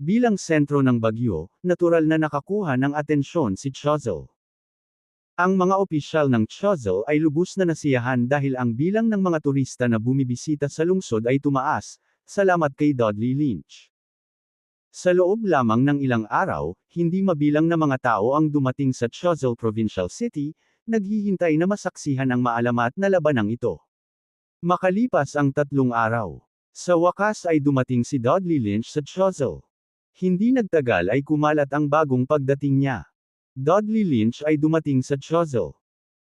Bilang sentro ng bagyo, natural na nakakuha ng atensyon si Chozel. Ang mga opisyal ng Chozel ay lubos na nasiyahan dahil ang bilang ng mga turista na bumibisita sa lungsod ay tumaas, salamat kay Dudley Lynch. Sa loob lamang ng ilang araw, hindi mabilang na mga tao ang dumating sa Chozel Provincial City, naghihintay na masaksihan ang maalamat na labanang ito. Makalipas ang 3 araw, sa wakas ay dumating si Dudley Lynch sa Chozel. Hindi nagtagal ay kumalat ang bagong pagdating niya. Dudley Lynch ay dumating sa Chozel.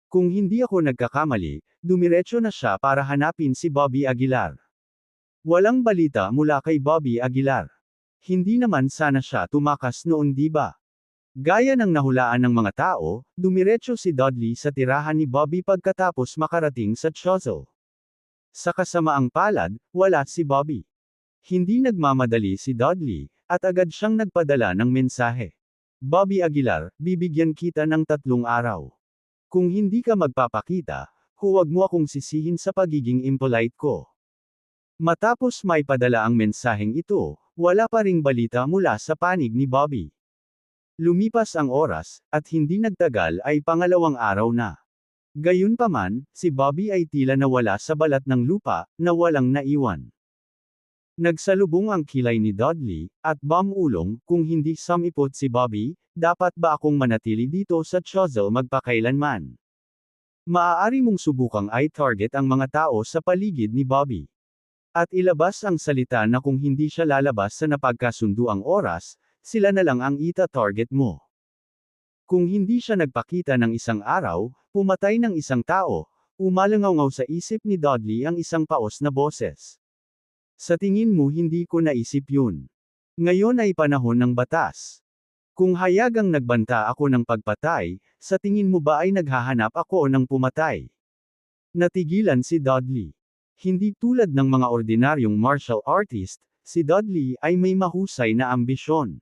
Kung hindi ako nagkakamali, dumiretso na siya para hanapin si Bobby Aguilar. Walang balita mula kay Bobby Aguilar. Hindi naman sana siya tumakas noon, di ba? Gaya ng nahulaan ng mga tao, dumiretso si Dudley sa tirahan ni Bobby pagkatapos makarating sa Chozel. Sa kasamaang palad, wala si Bobby. Hindi nagmamadali si Dudley, at agad siyang nagpadala ng mensahe. Bobby Aguilar, bibigyan kita ng 3 araw. Kung hindi ka magpapakita, huwag mo akong sisihin sa pagiging impolite ko. Matapos may padala ang mensaheng ito, wala pa ring balita mula sa panig ni Bobby. Lumipas ang oras, at hindi nagtagal ay pangalawang araw na. Gayunpaman, si Bobby ay tila nawala sa balat ng lupa, na walang naiwan. Nagsalubong ang kilay ni Dudley, at bamulong, kung hindi sumipot si Bobby, dapat ba akong manatili dito sa Chozel magpakailanman? Maaari mong subukang i-target ang mga tao sa paligid ni Bobby. At ilabas ang salita na kung hindi siya lalabas sa napagkasunduang oras, sila na lang ang ita-target mo. Kung hindi siya nagpakita ng isang araw, pumatay ng isang tao, umalangaw sa isip ni Dudley ang isang paos na boses. Sa tingin mo hindi ko naisip yun. Ngayon ay panahon ng batas. Kung hayagang nagbanta ako ng pagpatay, sa tingin mo ba ay naghahanap ako ng pumatay? Natigilan si Dudley. Hindi tulad ng mga ordinaryong martial artist, si Dudley ay may mahusay na ambisyon.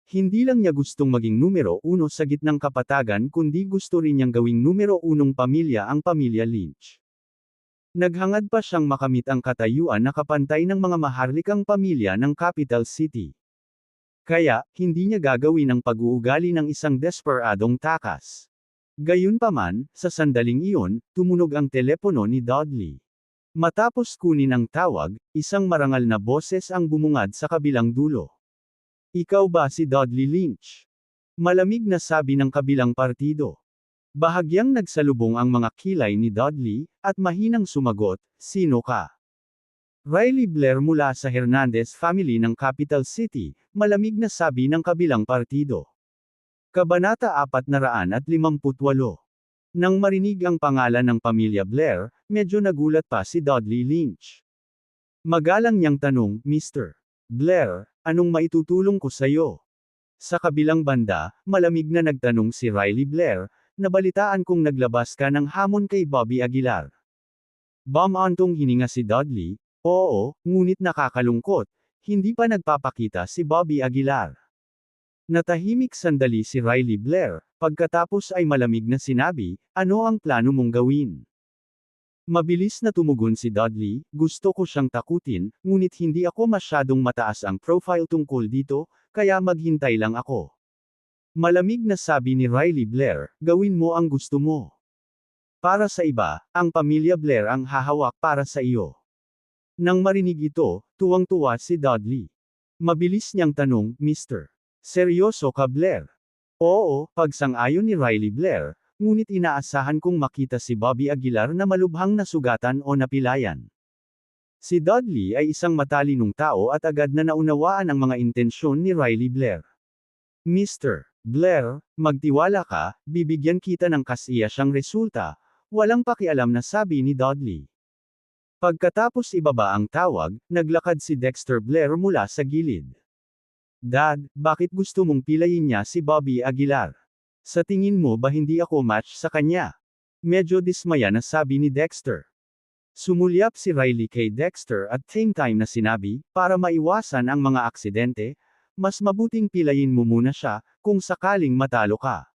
Hindi lang niya gustong maging numero uno sa gitnang kapatagan kundi gusto rin niyang gawing numero unong pamilya ang pamilya Lynch. Naghangad pa siyang makamit ang katayuan na kapantay ng mga maharlikang pamilya ng capital city. Kaya, hindi niya gagawin ang pag-uugali ng isang desperadong takas. Gayunpaman, sa sandaling iyon, tumunog ang telepono ni Dudley. Matapos kunin ang tawag, isang marangal na boses ang bumungad sa kabilang dulo. Ikaw ba si Dudley Lynch? Malamig na sabi ng kabilang partido. Bahagyang nagsalubong ang mga kilay ni Dudley, at mahinang sumagot, sino ka? Riley Blair mula sa Hernandez family ng Capital City, malamig na sabi ng kabilang partido. Kabanata 458. Nang marinig ang pangalan ng pamilya Blair, medyo nagulat pa si Dudley Lynch. Magalang niyang tanong, Mr. Blair, anong maitutulong ko sa'yo? Sa kabilang banda, malamig na nagtanong si Riley Blair, nabalitaan kong naglabas ka ng hamon kay Bobby Aguilar. Bumantong hininga si Dudley, oo, ngunit nakakalungkot, hindi pa nagpapakita si Bobby Aguilar. Natahimik sandali si Riley Blair, pagkatapos ay malamig na sinabi, ano ang plano mong gawin? Mabilis na tumugon si Dudley, gusto ko siyang takutin, ngunit hindi ako masyadong mataas ang profile tungkol dito, kaya maghintay lang ako. Malamig na sabi ni Riley Blair, gawin mo ang gusto mo. Para sa iba, ang pamilya Blair ang hahawak para sa iyo. Nang marinig ito, tuwang-tuwa si Dudley. Mabilis niyang tanong, Mr. Seryoso ka Blair? Oo, pagsang-ayon ni Riley Blair, ngunit inaasahan kong makita si Bobby Aguilar na malubhang nasugatan o napilayan. Si Dudley ay isang matalinong tao at agad na naunawaan ang mga intensyon ni Riley Blair. Mr. Blair, magtiwala ka, bibigyan kita ng kasiyasyang resulta, walang pakialam na sabi ni Dudley. Pagkatapos ibaba ang tawag, naglakad si Dexter Blair mula sa gilid. Dad, bakit gusto mong pilayin niya si Bobby Aguilar? Sa tingin mo ba hindi ako match sa kanya? Medyo dismaya na sabi ni Dexter. Sumulyap si Riley kay Dexter at same time na sinabi, para maiwasan ang mga aksidente, mas mabuting pilayin mo muna siya, kung sakaling matalo ka.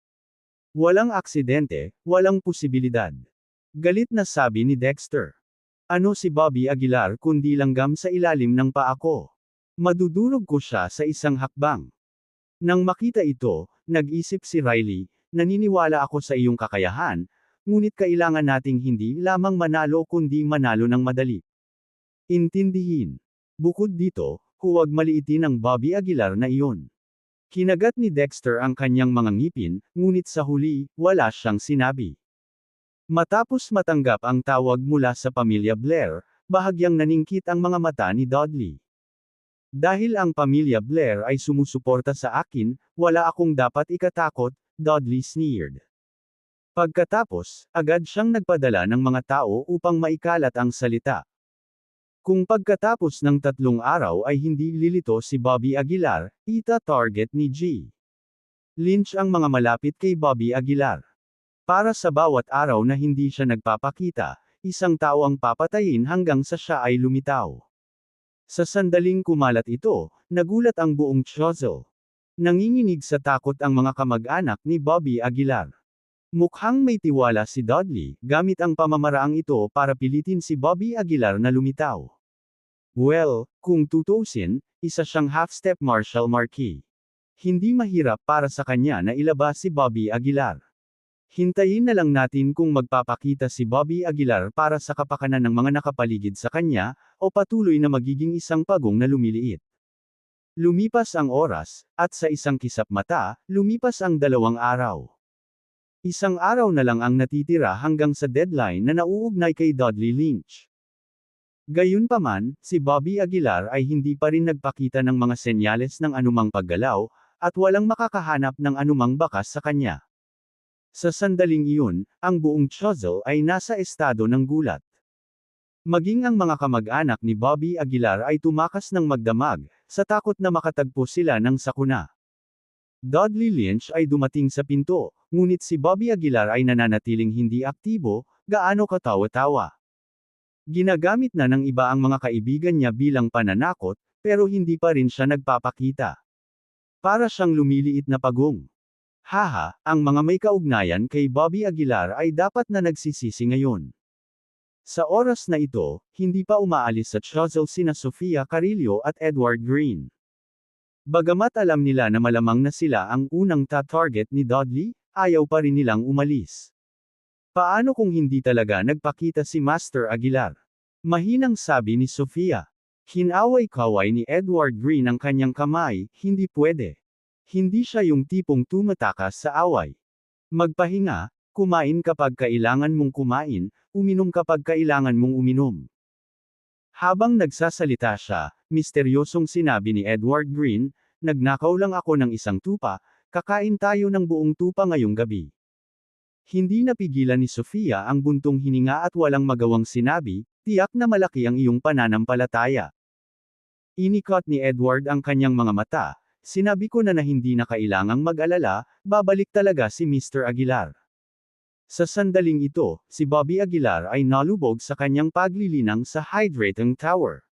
Walang aksidente, walang posibilidad. Galit na sabi ni Dexter. Ano si Bobby Aguilar kundi langgam sa ilalim ng paa ko? Madudurog ko siya sa isang hakbang. Nang makita ito, nag-isip si Riley, naniniwala ako sa iyong kakayahan, ngunit kailangan nating hindi lamang manalo kundi manalo ng madali. Intindihin. Bukod dito, huwag maliitin ang Bobby Aguilar na iyon. Kinagat ni Dexter ang kanyang mga ngipin, ngunit sa huli, wala siyang sinabi. Matapos matanggap ang tawag mula sa pamilya Blair, bahagyang naningkit ang mga mata ni Dudley. Dahil ang pamilya Blair ay sumusuporta sa akin, wala akong dapat ikatakot, Dudley sneered. Pagkatapos, agad siyang nagpadala ng mga tao upang maikalat ang salita. Kung pagkatapos ng 3 araw ay hindi lilito si Bobby Aguilar, ita-target ni G. Lynch ang mga malapit kay Bobby Aguilar. Para sa bawat araw na hindi siya nagpapakita, isang tao ang papatayin hanggang sa siya ay lumitaw. Sa sandaling kumalat ito, nagulat ang buong Choiseul. Nanginginig sa takot ang mga kamag-anak ni Bobby Aguilar. Mukhang may tiwala si Dudley, gamit ang pamamaraang ito para pilitin si Bobby Aguilar na lumitaw. Well, kung tutuusin, isa siyang half-step martial marquee. Hindi mahirap para sa kanya na ilabas si Bobby Aguilar. Hintayin na lang natin kung magpapakita si Bobby Aguilar para sa kapakanan ng mga nakapaligid sa kanya, o patuloy na magiging isang pagong na lumiliit. Lumipas ang oras, at sa isang kisap mata, lumipas ang 2 araw. Isang araw na lang ang natitira hanggang sa deadline na nauugnay kay Dudley Lynch. Gayunpaman, si Bobby Aguilar ay hindi pa rin nagpakita ng mga senyales ng anumang paggalaw, at walang makakahanap ng anumang bakas sa kanya. Sa sandaling iyon, ang buong Chozo ay nasa estado ng gulat. Maging ang mga kamag-anak ni Bobby Aguilar ay tumakas ng magdamag, sa takot na makatagpo sila ng sakuna. Dudley Lynch ay dumating sa pinto, ngunit si Bobby Aguilar ay nananatiling hindi aktibo, gaano katawa-tawa. Ginagamit na ng iba ang mga kaibigan niya bilang pananakot, pero hindi pa rin siya nagpapakita. Para siyang lumiliit na pagong. Haha, ang mga may kaugnayan kay Bobby Aguilar ay dapat na nagsisisi ngayon. Sa oras na ito, hindi pa umaalis sa Chozo sina Sofia Carrillo at Edward Green. Bagamat alam nila na malamang na sila ang unang target ni Dudley, ayaw pa rin nilang umalis. Paano kung hindi talaga nagpakita si Master Aguilar? Mahinang sabi ni Sofia. Hinaway-kaway ni Edward Green ang kanyang kamay, hindi pwede. Hindi siya yung tipong tumatakas sa away. Magpahinga, kumain kapag kailangan mong kumain, uminom kapag kailangan mong uminom. Habang nagsasalita siya, misteryosong sinabi ni Edward Green, nagnakaw lang ako ng isang tupa, kakain tayo ng buong tupa ngayong gabi. Hindi napigilan ni Sofia ang buntong hininga at walang magawang sinabi, tiyak na malaki ang iyong pananampalataya. Inikot ni Edward ang kanyang mga mata, sinabi ko na hindi na kailangang mag-alala, babalik talaga si Mr. Aguilar. Sa sandaling ito, si Bobby Aguilar ay nalubog sa kanyang paglilinang sa hydrating tower.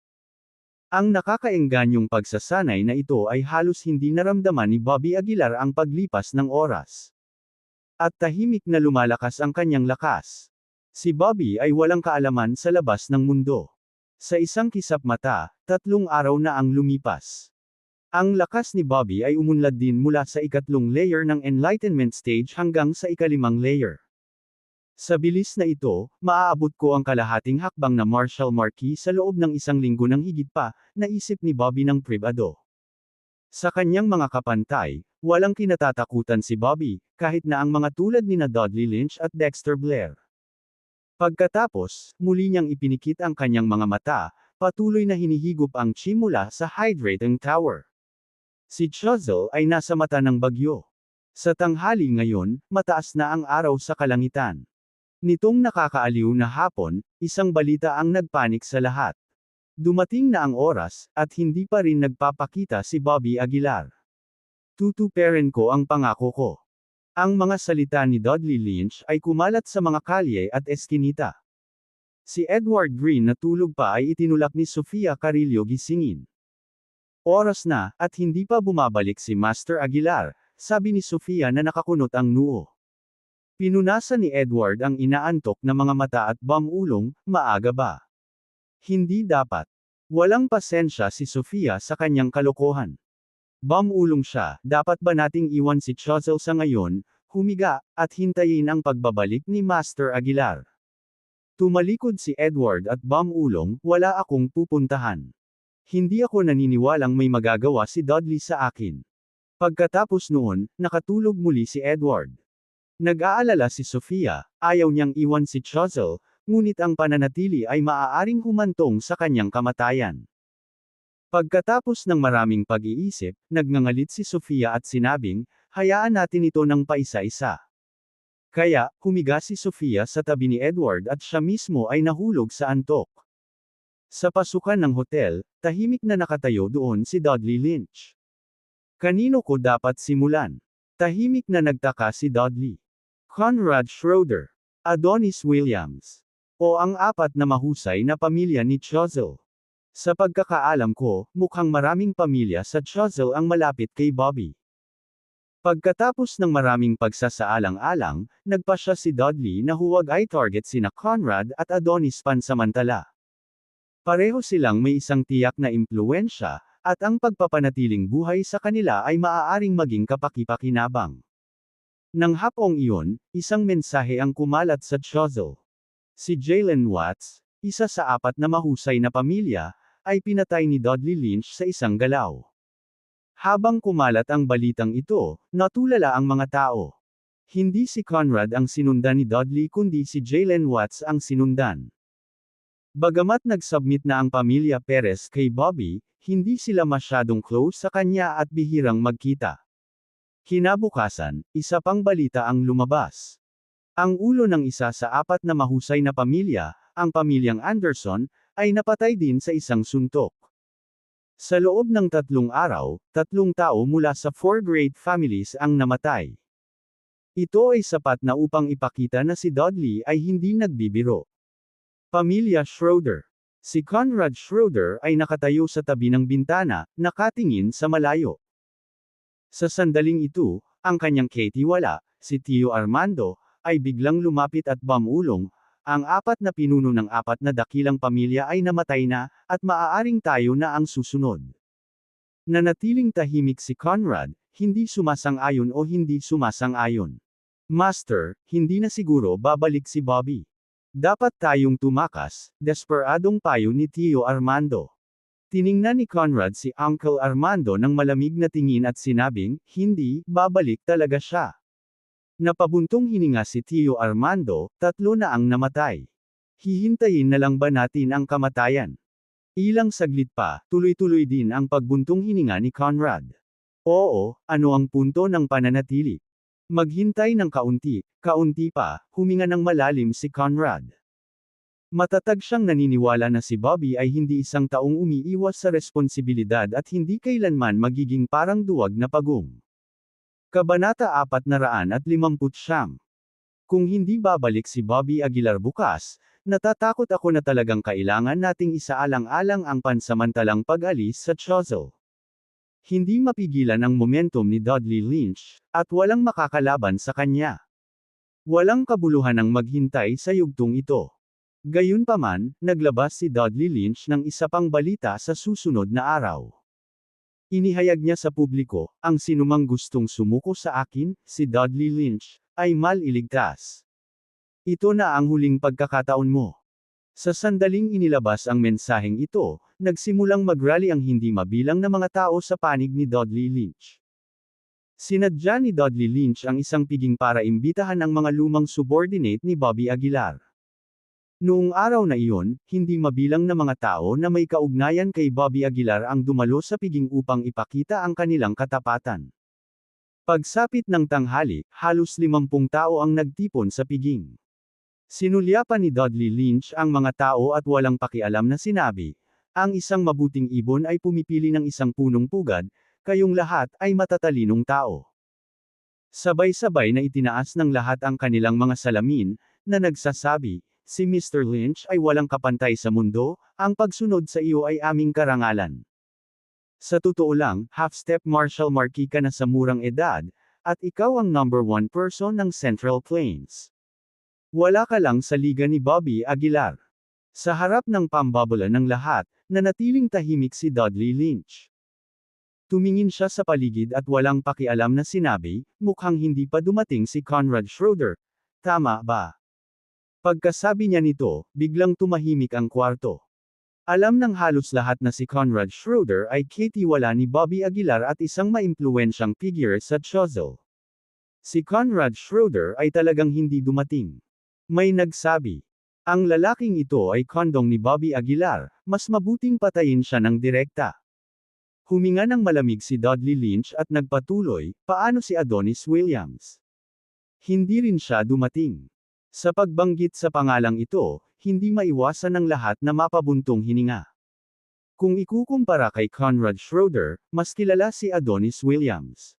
Ang nakakaengganyong pagsasanay na ito ay halos hindi naramdaman ni Bobby Aguilar ang paglipas ng oras. At tahimik na lumalakas ang kanyang lakas. Si Bobby ay walang kaalaman sa labas ng mundo. Sa isang kisap mata, 3 araw na ang lumipas. Ang lakas ni Bobby ay umunlad din mula sa 3 layer ng Enlightenment Stage hanggang sa 5 layer. Sa bilis na ito, maaabot ko ang kalahating hakbang na martial marquee sa loob ng 1 linggo ng higit pa, naisip ni Bobby ng pribado. Sa kanyang mga kapantay, walang kinatatakutan si Bobby, kahit na ang mga tulad ni Dudley Lynch at Dexter Blair. Pagkatapos, muli niyang ipinikit ang kanyang mga mata, patuloy na hinihigop ang chi mula sa hydrating tower. Si Chozo ay nasa mata ng bagyo. Sa tanghali ngayon, mataas na ang araw sa kalangitan. Nitong nakakaaliw na hapon, isang balita ang nagpanik sa lahat. Dumating na ang oras, at hindi pa rin nagpapakita si Bobby Aguilar. Tutuperin ko ang pangako ko. Ang mga salita ni Dudley Lynch ay kumalat sa mga kalye at eskinita. Si Edward Green na tulog pa ay itinulak ni Sofia Carrillo gisingin. Oras na, at hindi pa bumabalik si Master Aguilar, sabi ni Sofia na nakakunot ang noo. Pinunasan ni Edward ang inaantok na mga mata at bamulong, maaga ba? Hindi dapat. Walang pasensya si Sofia sa kanyang kalokohan. Bamulong siya, dapat ba nating iwan si Chozo sa ngayon, humiga, at hintayin ang pagbabalik ni Master Aguilar? Tumalikod si Edward at bamulong, wala akong pupuntahan. Hindi ako naniniwalang may magagawa si Dudley sa akin. Pagkatapos noon, nakatulog muli si Edward. Nag-aalala si Sofia, ayaw niyang iwan si Chozo, ngunit ang pananatili ay maaaring humantong sa kanyang kamatayan. Pagkatapos ng maraming pag-iisip, nagngangalit si Sofia at sinabing, hayaan natin ito ng paisa-isa. Kaya, humiga si Sofia sa tabi ni Edward at siya mismo ay nahulog sa antok. Sa pasukan ng hotel, tahimik na nakatayo doon si Dudley Lynch. Kanino ko dapat simulan? Tahimik na nagtaka si Dudley. Conrad Schroeder, Adonis Williams, o ang 4 na mahusay na pamilya ni Chozo. Sa pagkakaalam ko, mukhang maraming pamilya sa Chozo ang malapit kay Bobby. Pagkatapos ng maraming pagsasaalang-alang, nagpasya si Dudley na huwag ay target sina Conrad at Adonis pansamantala. Pareho silang may isang tiyak na impluwensya, at ang pagpapanatiling buhay sa kanila ay maaaring maging kapaki-pakinabang. Nang hapong iyon, isang mensahe ang kumalat sa Chozo. Si Jalen Watts, isa sa 4 na mahusay na pamilya, ay pinatay ni Dudley Lynch sa isang galaw. Habang kumalat ang balitang ito, natulala ang mga tao. Hindi si Conrad ang sinundan ni Dudley kundi si Jalen Watts ang sinundan. Bagamat nag-submit na ang pamilya Perez kay Bobby, hindi sila masyadong close sa kanya at bihirang magkita. Kinabukasan, isa pang balita ang lumabas. Ang ulo ng isa sa apat na mahusay na pamilya, ang pamilyang Anderson, ay napatay din sa isang suntok. Sa loob ng 3 araw, 3 tao mula sa 4 great families ang namatay. Ito ay sapat na upang ipakita na si Dudley ay hindi nagbibiro. Pamilya Schroeder. Si Conrad Schroeder ay nakatayo sa tabi ng bintana, nakatingin sa malayo. Sa sandaling ito, ang kanyang katiwala, si Tio Armando, ay biglang lumapit at bumulong. Ang apat na pinuno ng apat na dakilang pamilya ay namatay na, at maaaring tayo na ang susunod. Nanatiling tahimik si Conrad, hindi sumasang-ayon o hindi sumasang-ayon. Master, hindi na siguro babalik si Bobby. Dapat tayong tumakas, desperadong payo ni Tio Armando. Tiningnan ni Conrad si Uncle Armando ng malamig na tingin at sinabing, hindi, babalik talaga siya. Napabuntong hininga si Tio Armando, 3 na ang namatay. Hihintayin na lang ba natin ang kamatayan? Ilang saglit pa, tuloy-tuloy din ang pagbuntong hininga ni Conrad. Oo, ano ang punto ng pananatili? Maghintay ng kaunti, kaunti pa, huminga ng malalim si Conrad. Matatag siyang naniniwala na si Bobby ay hindi isang taong umiiwas sa responsibilidad at hindi kailanman magiging parang duwag na pagong. Kabanata 459. Kung hindi babalik si Bobby Aguilar bukas, natatakot ako na talagang kailangan nating isaalang-alang ang pansamantalang pag-alis sa Choiseul. Hindi mapigilan ang momentum ni Dudley Lynch, at walang makakalaban sa kanya. Walang kabuluhan ang maghintay sa yugtong ito. Gayunpaman, naglabas si Dudley Lynch ng isa pang balita sa susunod na araw. Inihayag niya sa publiko, ang sinumang gustong sumuko sa akin, si Dudley Lynch, ay maliligtas. Ito na ang huling pagkakataon mo. Sa sandaling inilabas ang mensaheng ito, nagsimulang mag-rally ang hindi mabilang na mga tao sa panig ni Dudley Lynch. Sinadya ni Dudley Lynch ang isang piging para imbitahan ang mga lumang subordinate ni Bobby Aguilar. Noong araw na iyon, hindi mabilang na mga tao na may kaugnayan kay Bobby Aguilar ang dumalo sa piging upang ipakita ang kanilang katapatan. Pagsapit ng tanghali, halos 50 tao ang nagtipon sa piging. Sinulyapan ni Dudley Lynch ang mga tao at walang pakialam na sinabi, ang isang mabuting ibon ay pumipili ng isang punong pugad, kayong lahat ay matatalinong tao. Sabay-sabay na itinaas ng lahat ang kanilang mga salamin, na nagsasabi, si Mr. Lynch ay walang kapantay sa mundo, ang pagsunod sa iyo ay aming karangalan. Sa totoo lang, half-step martial marquee ka na sa murang edad, at ikaw ang number 1 person ng Central Plains. Wala ka lang sa liga ni Bobby Aguilar. Sa harap ng pambabala ng lahat, nanatiling tahimik si Dudley Lynch. Tumingin siya sa paligid at walang pakialam na sinabi, mukhang hindi pa dumating si Conrad Schroeder. Tama ba? Pagkasabi niya nito, biglang tumahimik ang kwarto. Alam ng halos lahat na si Conrad Schroeder ay katiwala ni Bobby Aguilar at isang maimpluwensyang figure sa Choiseul. Si Conrad Schroeder ay talagang hindi dumating. May nagsabi, ang lalaking ito ay kondong ni Bobby Aguilar, mas mabuting patayin siya ng direkta. Huminga ng malamig si Dudley Lynch at nagpatuloy, paano si Adonis Williams? Hindi rin siya dumating. Sa pagbanggit sa pangalang ito, hindi maiwasan ng lahat na mapabuntong hininga. Kung ikukumpara kay Conrad Schroeder, mas kilala si Adonis Williams.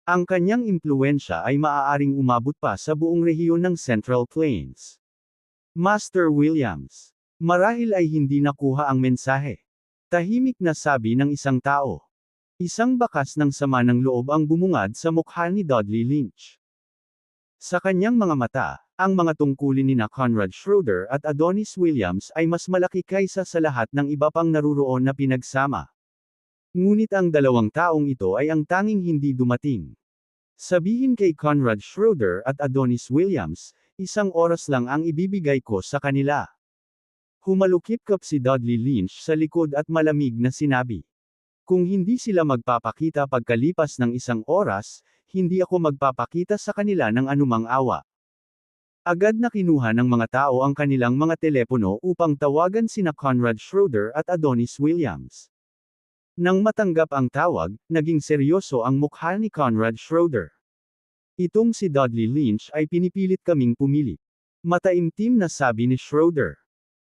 Ang kanyang impluwensya ay maaaring umabot pa sa buong rehiyon ng Central Plains. Master Williams. Marahil ay hindi nakuha ang mensahe. Tahimik na sabi ng isang tao. Isang bakas ng sama ng loob ang bumungad sa mukha ni Dudley Lynch. Sa kanyang mga mata, ang mga tungkulin ni Conrad Schroeder at Adonis Williams ay mas malaki kaysa sa lahat ng iba pang naruroon na pinagsama. Ngunit ang dalawang taong ito ay ang tanging hindi dumating. Sabihin kay Conrad Schroeder at Adonis Williams, isang oras lang ang ibibigay ko sa kanila. Humalukip-kap si Dudley Lynch sa likod at malamig na sinabi. Kung hindi sila magpapakita pagkalipas ng isang oras, hindi ako magpapakita sa kanila ng anumang awa. Agad na kinuha ng mga tao ang kanilang mga telepono upang tawagan sina Conrad Schroeder at Adonis Williams. Nang matanggap ang tawag, naging seryoso ang mukha ni Conrad Schroeder. Itong si Dudley Lynch ay pinipilit kaming pumili. Mataimtim na sabi ni Schroeder.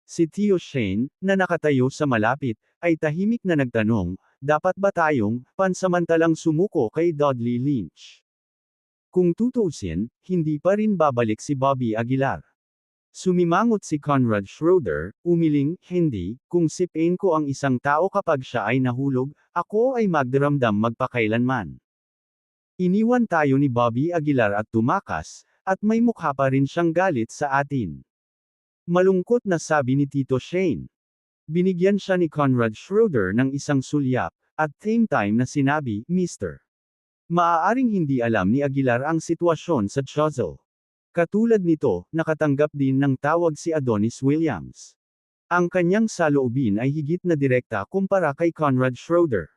Si Tio Shane, na nakatayo sa malapit, ay tahimik na nagtanong, dapat ba tayong pansamantalang sumuko kay Dudley Lynch? Kung tutuusin, hindi pa rin babalik si Bobby Aguilar. Sumimangot si Conrad Schroeder, umiling, hindi, kung sipin ko ang isang tao kapag siya ay nahulog, ako ay magdaramdam magpakailanman. Iniwan tayo ni Bobby Aguilar at tumakas, at may mukha pa rin siyang galit sa atin. Malungkot na sabi ni Tito Shane. Binigyan siya ni Conrad Schroeder ng isang sulyap, at same time na sinabi, Mr. Maaaring hindi alam ni Aguilar ang sitwasyon sa Chozel. Katulad nito, nakatanggap din ng tawag si Adonis Williams. Ang kanyang saloobin ay higit na direkta kumpara kay Conrad Schroeder.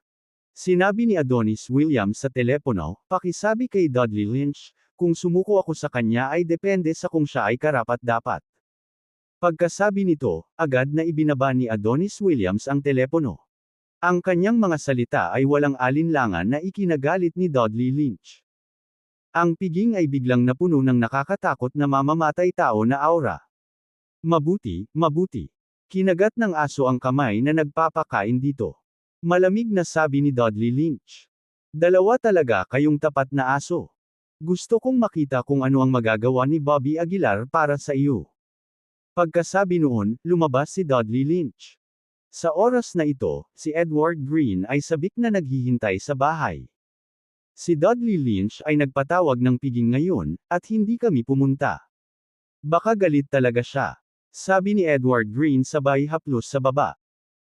Sinabi ni Adonis Williams sa telepono, pakisabi kay Dudley Lynch, kung sumuko ako sa kanya ay depende sa kung siya ay karapat-dapat. Pagkasabi nito, agad na ibinaba ni Adonis Williams ang telepono. Ang kanyang mga salita ay walang alinlangan na ikinagalit ni Dudley Lynch. Ang piging ay biglang napuno ng nakakatakot na mamamatay tao na aura. Mabuti, mabuti. Kinagat ng aso ang kamay na nagpapakain dito. Malamig na sabi ni Dudley Lynch. Dalawa talaga kayong tapat na aso. Gusto kong makita kung ano ang magagawa ni Bobby Aguilar para sa iyo. Pagkasabi noon, lumabas si Dudley Lynch. Sa oras na ito, si Edward Green ay sabik na naghihintay sa bahay. Si Dudley Lynch ay nagpatawag ng piging ngayon, at hindi kami pumunta. Baka galit talaga siya. Sabi ni Edward Green sabay haplos sa baba.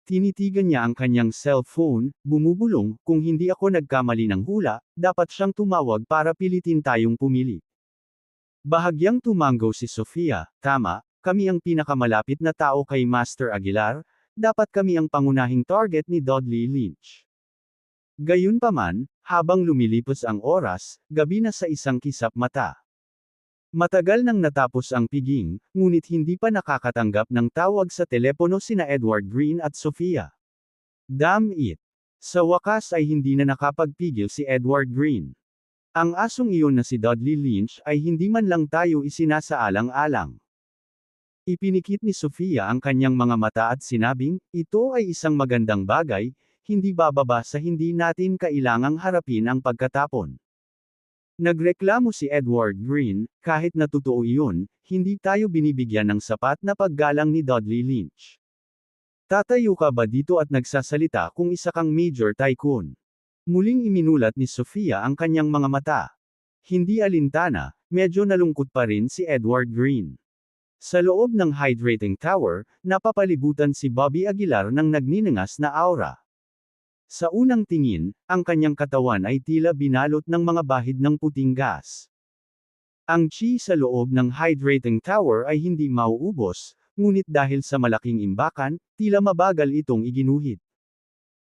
Tinitigan niya ang kanyang cellphone, bumubulong, kung hindi ako nagkamali ng hula, dapat siyang tumawag para pilitin tayong pumili. Bahagyang tumango si Sofia, tama, kami ang pinakamalapit na tao kay Master Aguilar, dapat kami ang pangunahing target ni Dudley Lynch. Gayunpaman, habang lumilipas ang oras, gabi na sa isang kisap mata. Matagal nang natapos ang piging, ngunit hindi pa nakakatanggap ng tawag sa telepono sina Edward Green at Sofia. Damn it! Sa wakas ay hindi na nakapagpigil si Edward Green. Ang asong iyon na si Dudley Lynch ay hindi man lang tayo isinasaalang-alang. Ipinikit ni Sofia ang kanyang mga mata at sinabing, ito ay isang magandang bagay, hindi bababa sa hindi natin kailangang harapin ang pagkatapon. Nagreklamo si Edward Green, kahit na totoo iyon, hindi tayo binibigyan ng sapat na paggalang ni Dudley Lynch. Tatayo ka ba dito at nagsasalita kung isa kang major tycoon? Muling iminulat ni Sofia ang kanyang mga mata. Hindi alintana, medyo nalungkot pa rin si Edward Green. Sa loob ng hydrating tower, napapalibutan si Bobby Aguilar ng nagniningas na aura. Sa unang tingin, ang kanyang katawan ay tila binalot ng mga bahid ng puting gas. Ang chi sa loob ng hydrating tower ay hindi mauubos, ngunit dahil sa malaking imbakan, tila mabagal itong iginuhit.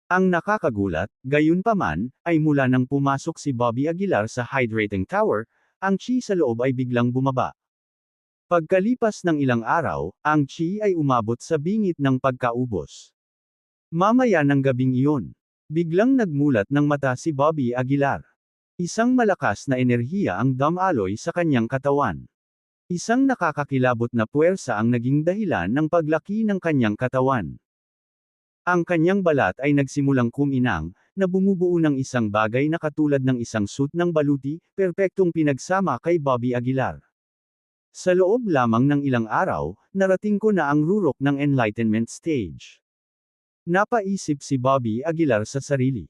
Ang nakakagulat, gayunpaman, ay mula nang pumasok si Bobby Aguilar sa hydrating tower, ang chi sa loob ay biglang bumaba. Pagkalipas ng ilang araw, ang chi ay umabot sa bingit ng pagkaubos. Mamaya ng gabing iyon, biglang nagmulat ng mata si Bobby Aguilar. Isang malakas na enerhiya ang dumaloy sa kanyang katawan. Isang nakakakilabot na puwersa ang naging dahilan ng paglaki ng kanyang katawan. Ang kanyang balat ay nagsimulang kuminang, na bumubuo ng isang bagay na katulad ng isang suit ng baluti, perpektong pinagsama kay Bobby Aguilar. Sa loob lamang ng ilang araw, narating ko na ang rurok ng enlightenment stage. Napaisip si Bobby Aguilar sa sarili.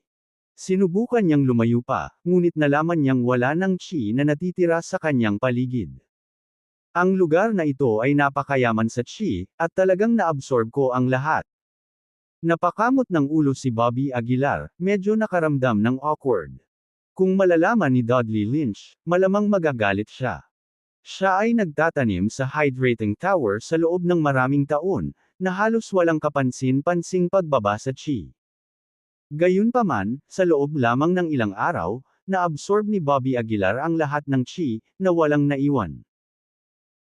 Sinubukan niyang lumayo pa, ngunit nalaman niyang wala ng chi na natitira sa kanyang paligid. Ang lugar na ito ay napakayaman sa chi, at talagang naabsorb ko ang lahat. Napakamot ng ulo si Bobby Aguilar, medyo nakaramdam ng awkward. Kung malalaman ni Dudley Lynch, malamang magagalit siya. Siya ay nagtatanim sa hydrating tower sa loob ng maraming taon, na halos walang kapansin-pansing pagbaba sa chi. Gayunpaman, sa loob lamang ng ilang araw, naabsorb ni Bobby Aguilar ang lahat ng chi, na walang naiwan.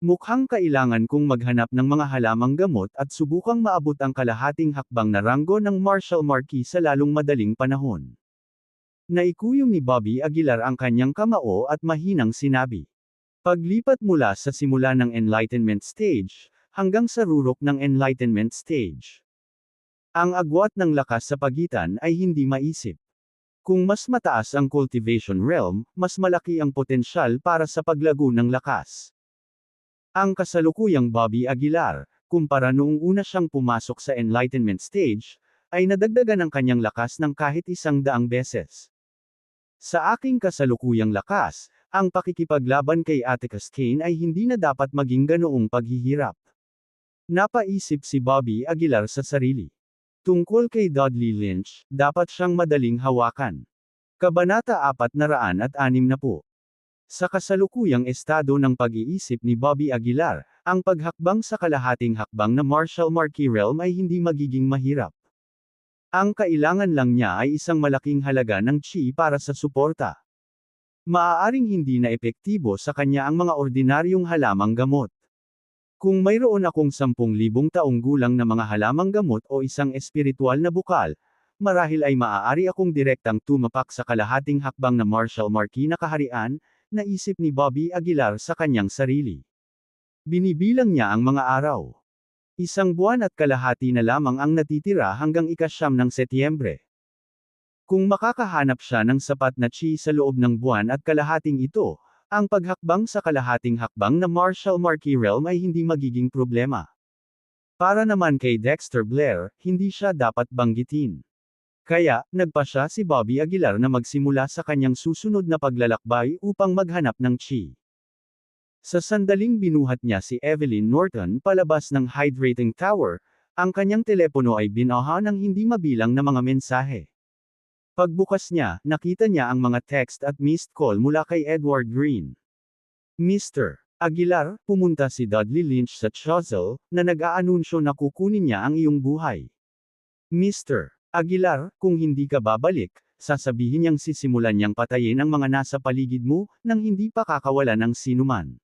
Mukhang kailangan kong maghanap ng mga halamang gamot at subukang maabot ang kalahating hakbang na ranggo ng Marshal Marquis sa lalong madaling panahon. Naikuyom ni Bobby Aguilar ang kanyang kamao at mahinang sinabi. Paglipat mula sa simula ng Enlightenment Stage, hanggang sa rurok ng Enlightenment Stage. Ang agwat ng lakas sa pagitan ay hindi maisip. Kung mas mataas ang cultivation realm, mas malaki ang potensyal para sa paglago ng lakas. Ang kasalukuyang Bobby Aguilar, kumpara noong una siyang pumasok sa Enlightenment Stage, ay nadagdagan ang kanyang lakas ng kahit 100 beses. Sa aking kasalukuyang lakas, ang pakikipaglaban kay Atticus Kane ay hindi na dapat maging ganoong paghihirap. Napaisip si Bobby Aguilar sa sarili. Tungkol kay Dudley Lynch, dapat siyang madaling hawakan. Kabanata 460. Sa kasalukuyang estado ng pag-iisip ni Bobby Aguilar, ang paghakbang sa kalahating hakbang na Marshal Marquis realm ay hindi magiging mahirap. Ang kailangan lang niya ay isang malaking halaga ng chi para sa suporta. Maaaring hindi na epektibo sa kanya ang mga ordinaryong halamang gamot. Kung mayroon akong 10,000 taong gulang na mga halamang gamot o isang espiritual na bukal, marahil ay maaari akong direktang tumapak sa kalahating hakbang na Marshal Marquis na kaharian, naisip ni Bobby Aguilar sa kanyang sarili. Binibilang niya ang mga araw. 1 buwan at kalahati na lamang ang natitira hanggang 9 ng Setyembre. Kung makakahanap siya ng sapat na chi sa loob ng buwan at kalahating ito, ang paghakbang sa kalahating hakbang na Marshal Marquis realm ay hindi magiging problema. Para naman kay Dexter Blair, hindi siya dapat banggitin. Kaya, nagpasya si Bobby Aguilar na magsimula sa kanyang susunod na paglalakbay upang maghanap ng chi. Sa sandaling binuhat niya si Evelyn Norton palabas ng hydrating tower, ang kanyang telepono ay binaha ng hindi mabilang na mga mensahe. Pagbukas niya, nakita niya ang mga text at missed call mula kay Edward Green. Mr. Aguilar, pumunta si Dudley Lynch sa Choiseul, na nag-aanunsyo na kukunin niya ang iyong buhay. Mr. Aguilar, kung hindi ka babalik, sasabihin niyang sisimulan niyang patayin ang mga nasa paligid mo, nang hindi pa kakawalan ng sinuman.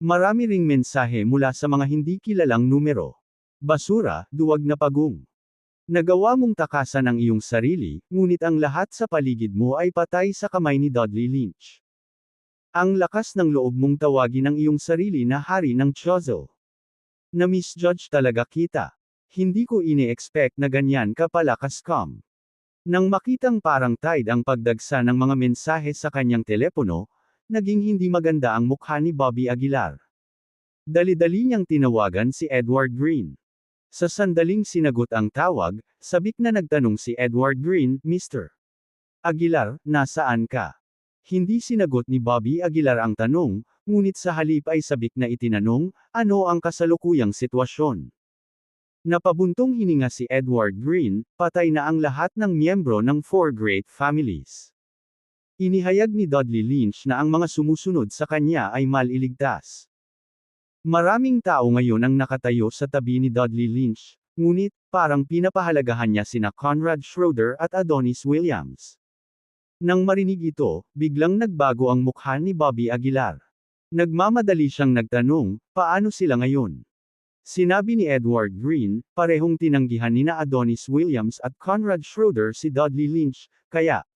Marami ring mensahe mula sa mga hindi kilalang numero. Basura, duwag na pagong. Nagawa mong takasan ang iyong sarili, ngunit ang lahat sa paligid mo ay patay sa kamay ni Dudley Lynch. Ang lakas ng loob mong tawagin ang iyong sarili na hari ng Choiseul. Na-misjudge talaga kita. Hindi ko ini-expect na ganyan ka pala ka-scam. Nang makitang parang tide ang pagdagsa ng mga mensahe sa kanyang telepono, naging hindi maganda ang mukha ni Bobby Aguilar. Dali-dali niyang tinawagan si Edward Green. Sa sandaling sinagot ang tawag, sabik na nagtanong si Edward Green, Mr. Aguilar, nasaan ka? Hindi sinagot ni Bobby Aguilar ang tanong, ngunit sa halip ay sabik na itinanong, ano ang kasalukuyang sitwasyon? Napabuntong hininga si Edward Green, patay na ang lahat ng miyembro ng Four Great Families. Inihayag ni Dudley Lynch na ang mga sumusunod sa kanya ay maliligtas. Maraming tao ngayon ang nakatayo sa tabi ni Dudley Lynch, ngunit, parang pinapahalagahan niya sina Conrad Schroeder at Adonis Williams. Nang marinig ito, biglang nagbago ang mukha ni Bobby Aguilar. Nagmamadali siyang nagtanong, paano sila ngayon? Sinabi ni Edward Green, parehong tinanggihan nina Adonis Williams at Conrad Schroeder si Dudley Lynch, kaya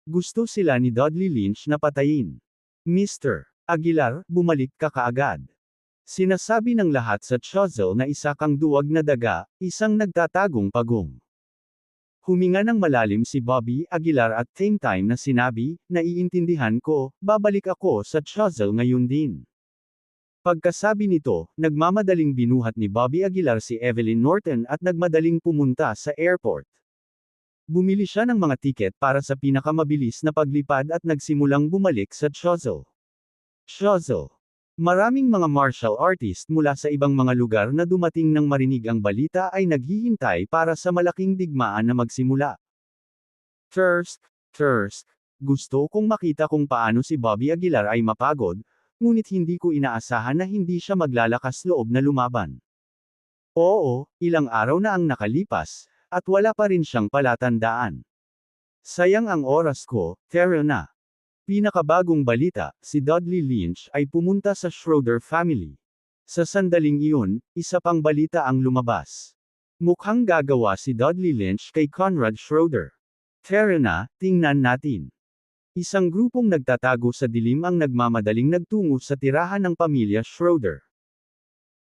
gusto sila ni Dudley Lynch na patayin. Mr. Aguilar, bumalik ka kaagad. Sinasabi ng lahat sa Choiseul na isa kang duwag na daga, isang nagtatagong pagong. Huminga ng malalim si Bobby Aguilar at same time na sinabi, naiintindihan ko, babalik ako sa Choiseul ngayon din. Pagkasabi nito, nagmamadaling binuhat ni Bobby Aguilar si Evelyn Norton at nagmadaling pumunta sa airport. Bumili siya ng mga tiket para sa pinakamabilis na paglipad at nagsimulang bumalik sa Choiseul. Choiseul. Maraming mga martial artist mula sa ibang mga lugar na dumating nang marinig ang balita ay naghihintay para sa malaking digmaan na magsimula. Thirst, gusto kong makita kung paano si Bobby Aguilar ay mapagod, ngunit hindi ko inaasahan na hindi siya maglalakas loob na lumaban. Oo, ilang araw na ang nakalipas, at wala pa rin siyang palatandaan. Sayang ang oras ko, Tara na. Pinakabagong balita, si Dudley Lynch ay pumunta sa Schroeder family. Sa sandaling iyon, isa pang balita ang lumabas. Mukhang gagawa si Dudley Lynch kay Conrad Schroeder. Tara na, tingnan natin. Isang grupong nagtatago sa dilim ang nagmamadaling nagtungo sa tirahan ng pamilya Schroeder.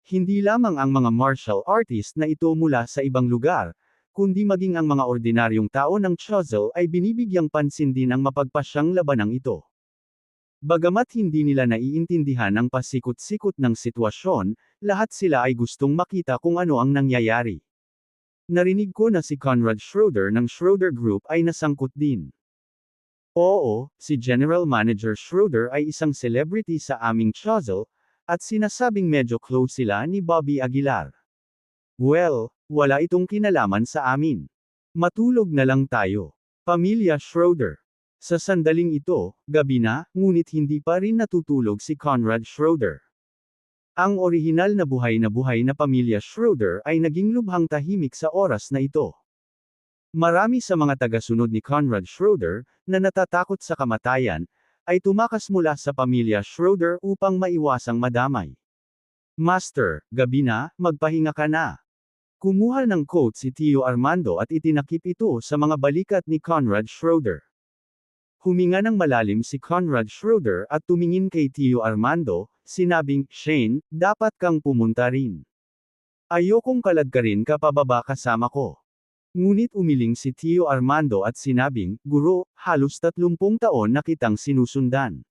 Hindi lamang ang mga martial artist na ito mula sa ibang lugar, kundi maging ang mga ordinaryong tao ng Chozel ay binibigyang pansin din ang mapagpasyang labanang ito. Bagamat hindi nila naiintindihan ang pasikot-sikot ng sitwasyon, lahat sila ay gustong makita kung ano ang nangyayari. Narinig ko na si Conrad Schroeder ng Schroeder Group ay nasangkot din. Oo, si General Manager Schroeder ay isang celebrity sa aming Chozel, at sinasabing medyo close sila ni Bobby Aguilar. Well, wala itong kinalaman sa amin. Matulog na lang tayo. Pamilya Schroeder. Sa sandaling ito, gabi na, ngunit hindi pa rin natutulog si Conrad Schroeder. Ang orihinal na buhay na pamilya Schroeder ay naging lubhang tahimik sa oras na ito. Marami sa mga tagasunod ni Conrad Schroeder, na natatakot sa kamatayan, ay tumakas mula sa pamilya Schroeder upang maiwasang madamay. Master, gabi na, magpahinga ka na. Kumuha ng coat si Tio Armando at itinakip ito sa mga balikat ni Conrad Schroeder. Huminga ng malalim si Conrad Schroeder at tumingin kay Tio Armando, sinabing, Shane, dapat kang pumunta rin. Ayokong kaladkarin ka pababa kasama ko. Ngunit umiling si Tio Armando at sinabing, Guro, halos 30 taon na kitang sinusundan.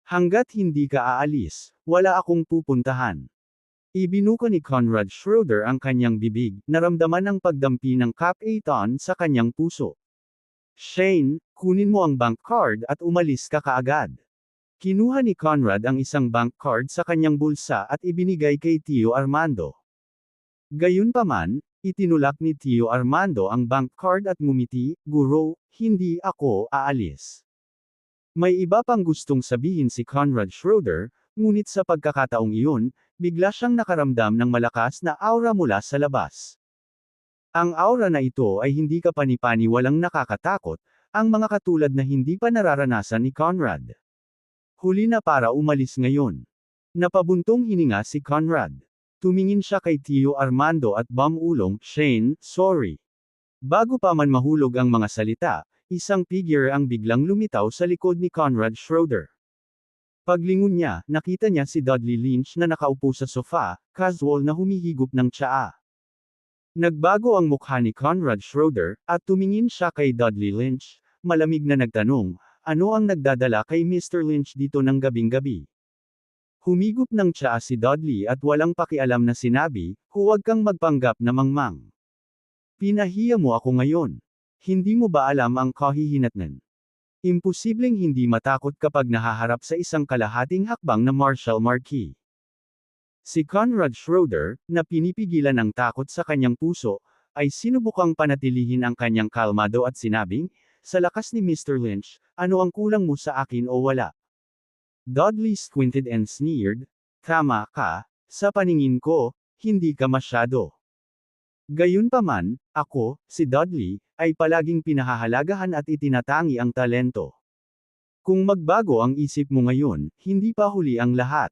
Hanggat hindi ka aalis, wala akong pupuntahan. Ibinuka ni Conrad Schroeder ang kanyang bibig, naramdaman ang pagdampi ng Cap-A-Ton sa kanyang puso. Shane, kunin mo ang bank card at umalis ka kaagad. Kinuha ni Conrad ang isang bank card sa kanyang bulsa at ibinigay kay Tio Armando. Gayunpaman, itinulak ni Tio Armando ang bank card at ngumiti, Guro, hindi ako aalis. May iba pang gustong sabihin si Conrad Schroeder, ngunit sa pagkakataong iyon, bigla siyang nakaramdam ng malakas na aura mula sa labas. Ang aura na ito ay hindi kapani-paniwalang nakakatakot, ang mga katulad na hindi pa nararanasan ni Conrad. Huli na para umalis ngayon. Napabuntong hininga si Conrad. Tumingin siya kay Tio Armando at bumulong, Shane, sorry. Bago pa man mahulog ang mga salita, isang figure ang biglang lumitaw sa likod ni Conrad Schroeder. Paglingon niya, nakita niya si Dudley Lynch na nakaupo sa sofa, casual na humihigop ng tsaa. Nagbago ang mukha ni Conrad Schroeder, at tumingin siya kay Dudley Lynch, malamig na nagtanong, ano ang nagdadala kay Mr. Lynch dito ng gabing-gabi? Humigop ng tsaa si Dudley at walang pakialam na sinabi, huwag kang magpanggap na mangmang. Pinahiya mo ako ngayon. Hindi mo ba alam ang kahihinatnan? Imposibleng hindi matakot kapag nahaharap sa isang kalahating hakbang na martial marquee. Si Conrad Schroeder, na pinipigilan ang takot sa kanyang puso, ay sinubukang panatilihin ang kanyang kalmado at sinabing, sa lakas ni Mr. Lynch, ano ang kulang mo sa akin o wala? Dudley squinted and sneered, tama ka, sa paningin ko, hindi ka masyado. Gayunpaman, ako, si Dudley, ay palaging pinahahalagahan at itinatangi ang talento. Kung magbago ang isip mo ngayon, hindi pa huli ang lahat.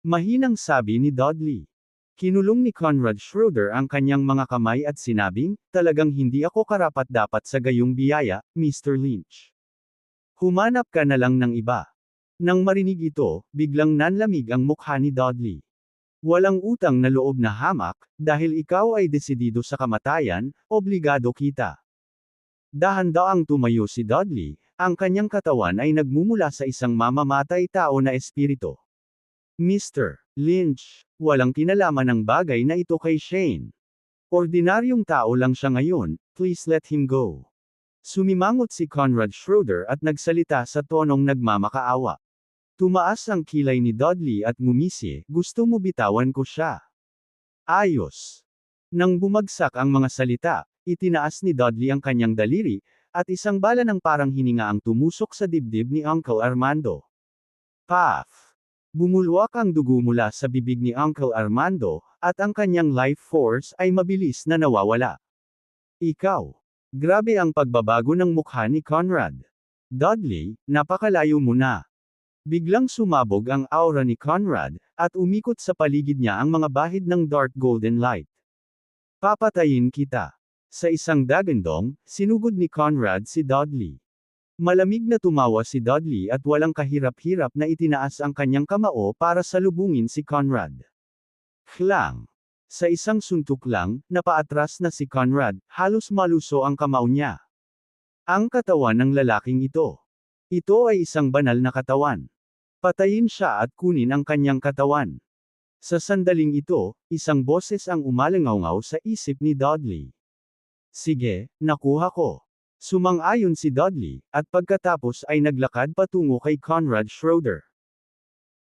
Mahinang sabi ni Dudley. Kinulong ni Conrad Schroeder ang kanyang mga kamay at sinabing, talagang hindi ako karapat-dapat sa gayong biyaya, Mr. Lynch. Humanap ka na lang ng iba. Nang marinig ito, biglang nanlamig ang mukha ni Dudley. Walang utang na loob na hamak, dahil ikaw ay desidido sa kamatayan, obligado kita. Dahan-daang tumayo si Dudley, ang kanyang katawan ay nagmumula sa isang mamamatay tao na espiritu. Mr. Lynch, walang kinalaman ang bagay na ito kay Shane. Ordinaryong tao lang siya ngayon, please let him go. Sumimangot si Conrad Schroeder at nagsalita sa tonong nagmamakaawa. Tumaas ang kilay ni Dudley at ngumisi, gusto mo bitawan ko siya. Ayos. Nang bumagsak ang mga salita, itinaas ni Dudley ang kanyang daliri, at isang bala ng parang hininga ang tumusok sa dibdib ni Uncle Armando. Paf! Bumulwak ang dugo mula sa bibig ni Uncle Armando, at ang kanyang life force ay mabilis na nawawala. Ikaw. Grabe ang pagbabago ng mukha ni Conrad. Dudley, napakalayo mo na. Biglang sumabog ang aura ni Conrad, at umikot sa paligid niya ang mga bahid ng dark golden light. Papatayin kita. Sa isang dagandong, sinugod ni Conrad si Dudley. Malamig na tumawa si Dudley at walang kahirap-hirap na itinaas ang kanyang kamao para salubungin si Conrad. Klang! Sa isang suntok lang, napaatras na si Conrad, halos maluso ang kamao niya. Ang katawan ng lalaking ito. Ito ay isang banal na katawan. Patayin siya at kunin ang kanyang katawan. Sa sandaling ito, isang boses ang umalangaw sa isip ni Dudley. Sige, nakuha ko. Sumang-ayon si Dudley, at pagkatapos ay naglakad patungo kay Conrad Schroeder.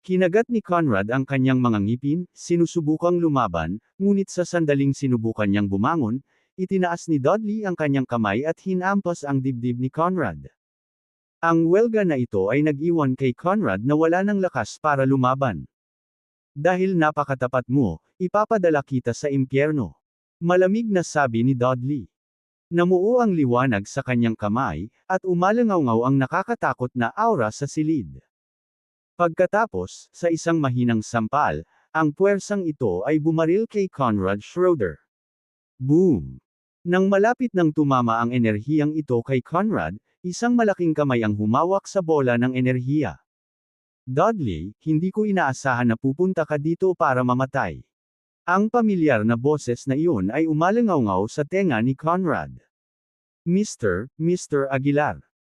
Kinagat ni Conrad ang kanyang mga ngipin, sinusubukang lumaban, ngunit sa sandaling sinubukan niyang bumangon, itinaas ni Dudley ang kanyang kamay at hinampas ang dibdib ni Conrad. Ang welga na ito ay nag-iwan kay Conrad na wala ng lakas para lumaban. Dahil napakatapat mo, ipapadala kita sa impyerno. Malamig na sabi ni Dudley. Namuo ang liwanag sa kanyang kamay, at umalangaw ang nakakatakot na aura sa silid. Pagkatapos, sa isang mahinang sampal, ang puwersang ito ay bumaril kay Conrad Schroeder. Boom! Nang malapit nang tumama ang enerhiyang ito kay Conrad, isang malaking kamay ang humawak sa bola ng enerhiya. Dudley, hindi ko inaasahan na pupunta ka dito para mamatay. Ang pamilyar na boses na iyon ay umalangaw sa tenga ni Conrad. Mr. Aguilar.